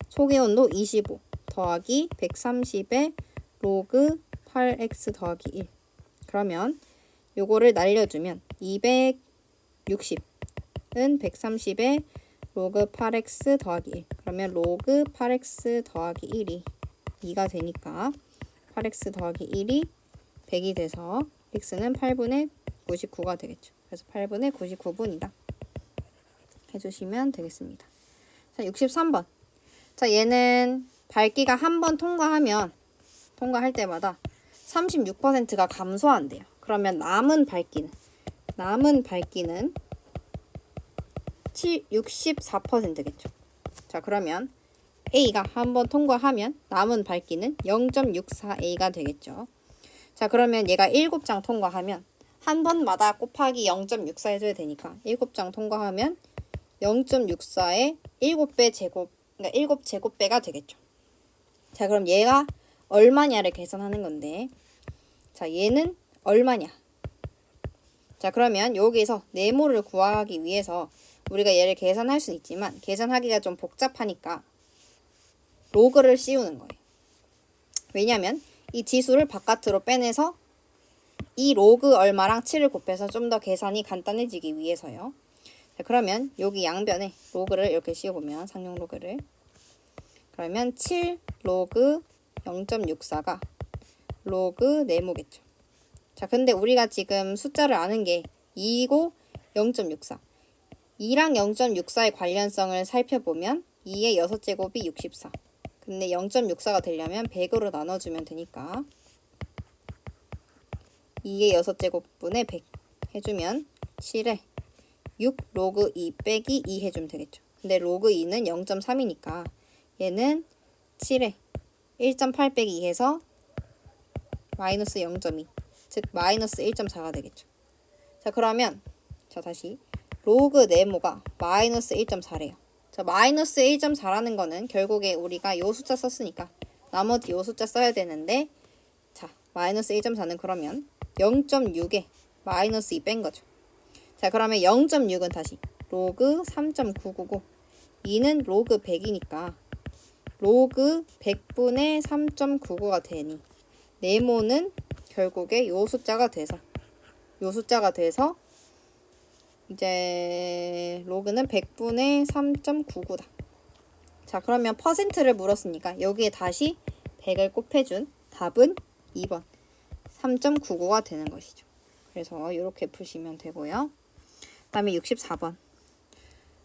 초기 온도 25 더하기 130의 로그 8x 더하기 1 그러면 요거를 날려주면 260은 130의 로그 8x 더하기 1 그러면 로그 8x 더하기 1이 2가 되니까 8x 더하기 1이 100이 돼서 x는 8분의 99가 되겠죠. 그래서 8분의 99분이다 해주시면 되겠습니다. 자 63번 자 얘는 밝기가 한 번 통과할 때마다 36%가 감소한대요. 그러면 남은 밝기는 64%겠죠. 자 그러면 A가 한 번 통과하면 남은 밝기는 0.64A가 되겠죠. 자 그러면 얘가 7장 통과하면 한 번마다 곱하기 0.64 해줘야 되니까 7장 통과하면 0.64의 7배 제곱 그러니까 7제곱배가 되겠죠. 자 그럼 얘가 얼마냐를 계산하는 건데 자 얘는 얼마냐 자 그러면 여기서 네모를 구하기 위해서 우리가 얘를 계산할 수는 있지만 계산하기가 좀 복잡하니까 로그를 씌우는 거예요. 왜냐면 이 지수를 바깥으로 빼내서 이 로그 얼마랑 7을 곱해서 좀 더 계산이 간단해지기 위해서요. 자, 그러면 여기 양변에 로그를 이렇게 씌워보면 상용 로그를 그러면 7 로그 0.64가 로그 네모겠죠. 자 근데 우리가 지금 숫자를 아는 게 2고 0.64 2랑 0.64의 관련성을 살펴보면 2의 6제곱이 64 근데 0.64가 되려면 100으로 나눠주면 되니까 2의 6제곱분의 100 해주면 7에 6 로그 2 빼기 2 해주면 되겠죠. 근데 로그 2는 0.3이니까 얘는 7에 1.8 빼기 2 해서 마이너스 0.2 즉 마이너스 1.4가 되겠죠. 자 그러면 자 다시 로그 네모가 마이너스 1.4래요. 자 마이너스 1.4라는 거는 결국에 우리가 요 숫자 썼으니까 나머지 요 숫자 써야 되는데 자 마이너스 1.4는 그러면 0.6에 마이너스 2 뺀 거죠. 자 그러면 0.6은 다시 로그 3.999 2는 로그 100이니까 로그 100분의 3.99가 되니 네모는 결국에 요 숫자가 돼서 이제 로그는 100분의 3.99다. 자, 그러면 퍼센트를 물었으니까 여기에 다시 100을 곱해준 답은 2번 3.99가 되는 것이죠. 그래서 이렇게 푸시면 되고요. 그 다음에 64번.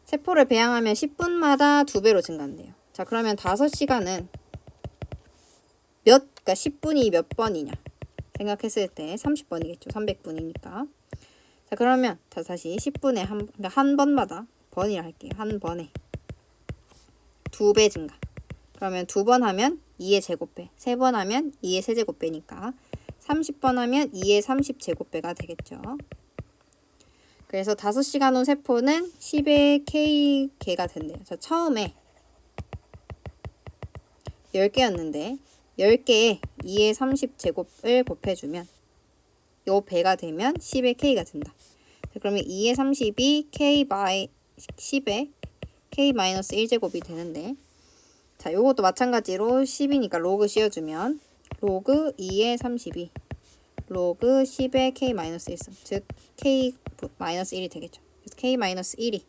세포를 배양하면 10분마다 2배로 증가한대요. 자, 그러면 5시간은 그러니까 10분이 몇 번이냐 생각했을 때 30번이겠죠. 300분이니까. 자, 그러면 다시 10분에 그러니까 한 번마다 번이라 할게요. 한 번에 2배 증가. 그러면 2번 하면 2의 제곱배, 3번 하면 2의 세제곱배니까 30번 하면 2의 30제곱배가 되겠죠. 그래서 5시간 후 세포는 10의 K개가 된대요. 자, 처음에 10개였는데 10개에 2의 30제곱을 곱해주면 요 배가 되면 10의 K가 된다. 자, 그러면 2의 30이 K 바이 10의 K-1제곱이 되는데, 자, 요것도 마찬가지로 10이니까 로그 씌워주면 로그 2의 32 로그 10의 K-1승, 즉 K-1이 되겠죠. 그래서 K-1이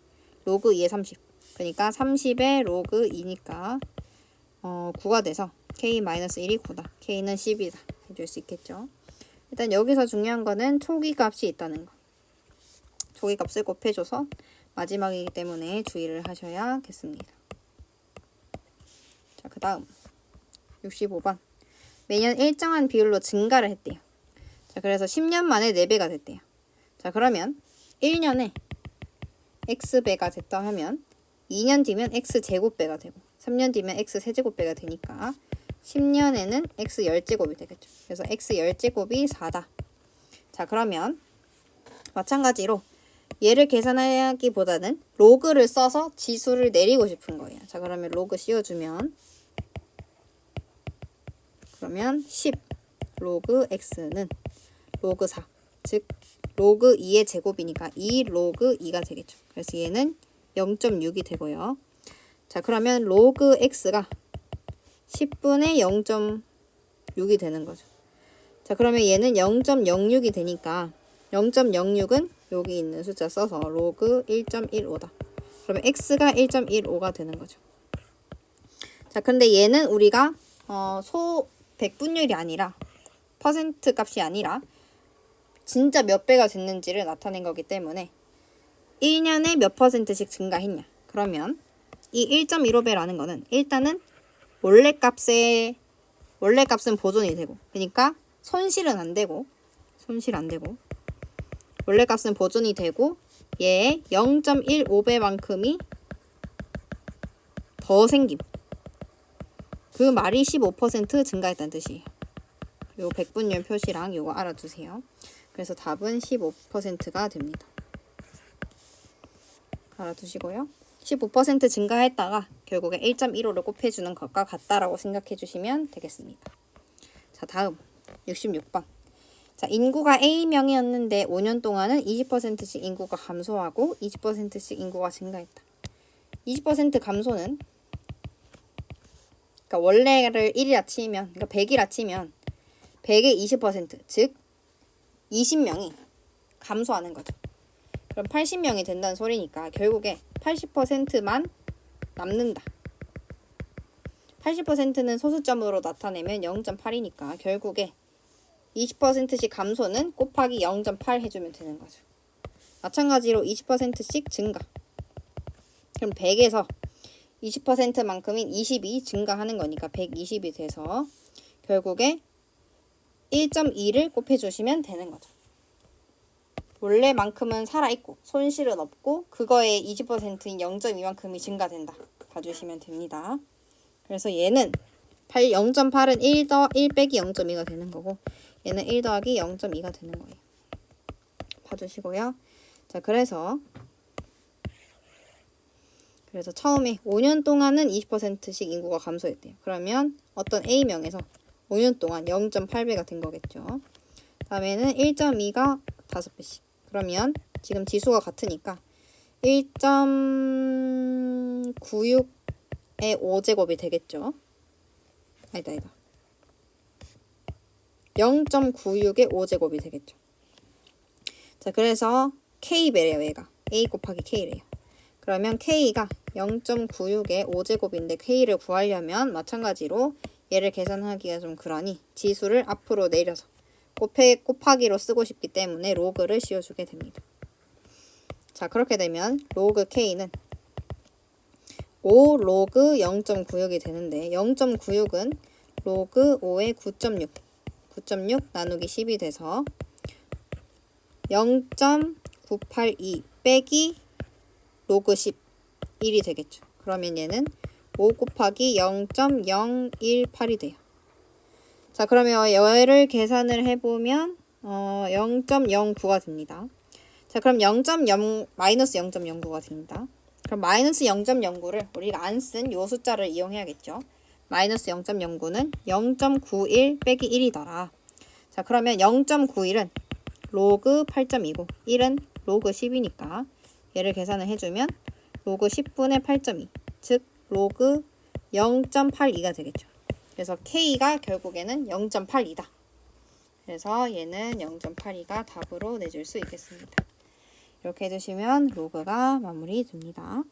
로그 2의 30, 그러니까 30의 로그 2니까 9가 돼서 K-1이 9다. K는 10이다. 해줄 수 있겠죠. 일단 여기서 중요한 거는 초기 값이 있다는 거. 초기 값을 곱해줘서 마지막이기 때문에 주의를 하셔야겠습니다. 자, 그 다음 65번. 매년 일정한 비율로 증가를 했대요. 자, 그래서 10년 만에 4배가 됐대요. 자, 그러면 1년에 X배가 됐다 하면 2년 뒤면 X제곱배가 되고 3년 뒤면 X세제곱배가 되니까 10년에는 X 10제곱이 되겠죠. 그래서 X 10제곱이 4다. 자, 그러면 마찬가지로 얘를 계산하기보다는 로그를 써서 지수를 내리고 싶은 거예요. 자, 그러면 로그 씌워주면 그러면 10 로그 X는 로그 4, 즉 로그 2의 제곱이니까 2 로그 2가 되겠죠. 그래서 얘는 0.6이 되고요. 자, 그러면 로그 X가 10분의 0.6이 되는 거죠. 자, 그러면 얘는 0.06이 되니까 0.06은 여기 있는 숫자 써서 로그 1.15다. 그러면 X가 1.15가 되는 거죠. 자, 근데 얘는 우리가 백분율이 아니라 퍼센트 값이 아니라 진짜 몇 배가 됐는지를 나타낸 거기 때문에 1년에 몇 %씩 증가했냐. 그러면 이 1.15배라는 거는 일단은 원래값은 보존이 되고, 그러니까 손실 안 되고 원래값은 보존이 되고 얘의 0.15배만큼이 더 생김. 그 말이 15% 증가했다는 뜻이에요. 요 백분율 표시랑 요거 알아두세요. 그래서 답은 15%가 됩니다. 알아두시고요. 15% 증가했다가 결국에 1.15를 곱해주는 것과 같다라고 생각해 주시면 되겠습니다. 자, 다음 66번. 자, 인구가 A명이었는데 5년 동안은 20%씩 인구가 감소하고 20%씩 인구가 증가했다. 20% 감소는 그러니까 원래를 1이라 치면, 그러니까 100이라 치면 100의 20%, 즉 20명이 감소하는 거죠. 그럼 80명이 된다는 소리니까 결국에 80%만 남는다. 80%는 소수점으로 나타내면 0.8이니까 결국에 20%씩 감소는 곱하기 0.8 해주면 되는 거죠. 마찬가지로 20%씩 증가. 그럼 100에서 20%만큼인 20이 증가하는 거니까 120이 돼서 결국에 1.2를 곱해주시면 되는 거죠. 원래만큼은 살아있고 손실은 없고 그거의 20%인 0.2만큼이 증가된다. 봐주시면 됩니다. 그래서 얘는 0.8은 1 빼기 0.2가 되는 거고 얘는 1 더하기 0.2가 되는 거예요. 봐주시고요. 자, 그래서 처음에 5년 동안은 20%씩 인구가 감소했대요. 그러면 어떤 A명에서 5년 동안 0.8배가 된 거겠죠. 다음에는 1.2가 5배씩. 그러면 지금 지수가 같으니까 1.96의 5제곱이 되겠죠. 아니다. 0.96의 5제곱이 되겠죠. 자, 그래서 K배래요, 얘가. A 곱하기 K래요. 그러면 K가 0.96의 5제곱인데 K를 구하려면 마찬가지로 얘를 계산하기가 좀 그러니 지수를 앞으로 내려서 곱하기로 쓰고 싶기 때문에 로그를 씌워주게 됩니다. 자, 그렇게 되면 로그 K는 5 로그 0.96이 되는데 0.96은 로그 5의 9.6 나누기 10이 돼서 0.982 빼기 로그 11이 되겠죠. 그러면 얘는 5 곱하기 0.018이 돼요. 자, 그러면 얘를 계산을 해보면 0.09가 됩니다. 자, 그럼 마이너스 0.09가 됩니다. 그럼 마이너스 0.09를 우리가 안 쓴 요 숫자를 이용해야겠죠. 마이너스 0.09는 0.91 빼기 1이더라. 자, 그러면 0.91은 로그 8.2고 1은 로그 10이니까 얘를 계산을 해주면 로그 10분의 8.2, 즉 로그 0.82가 되겠죠. 그래서 K가 결국에는 0.82다. 그래서 얘는 0.82가 답으로 내줄 수 있겠습니다. 이렇게 해주시면 로그가 마무리됩니다.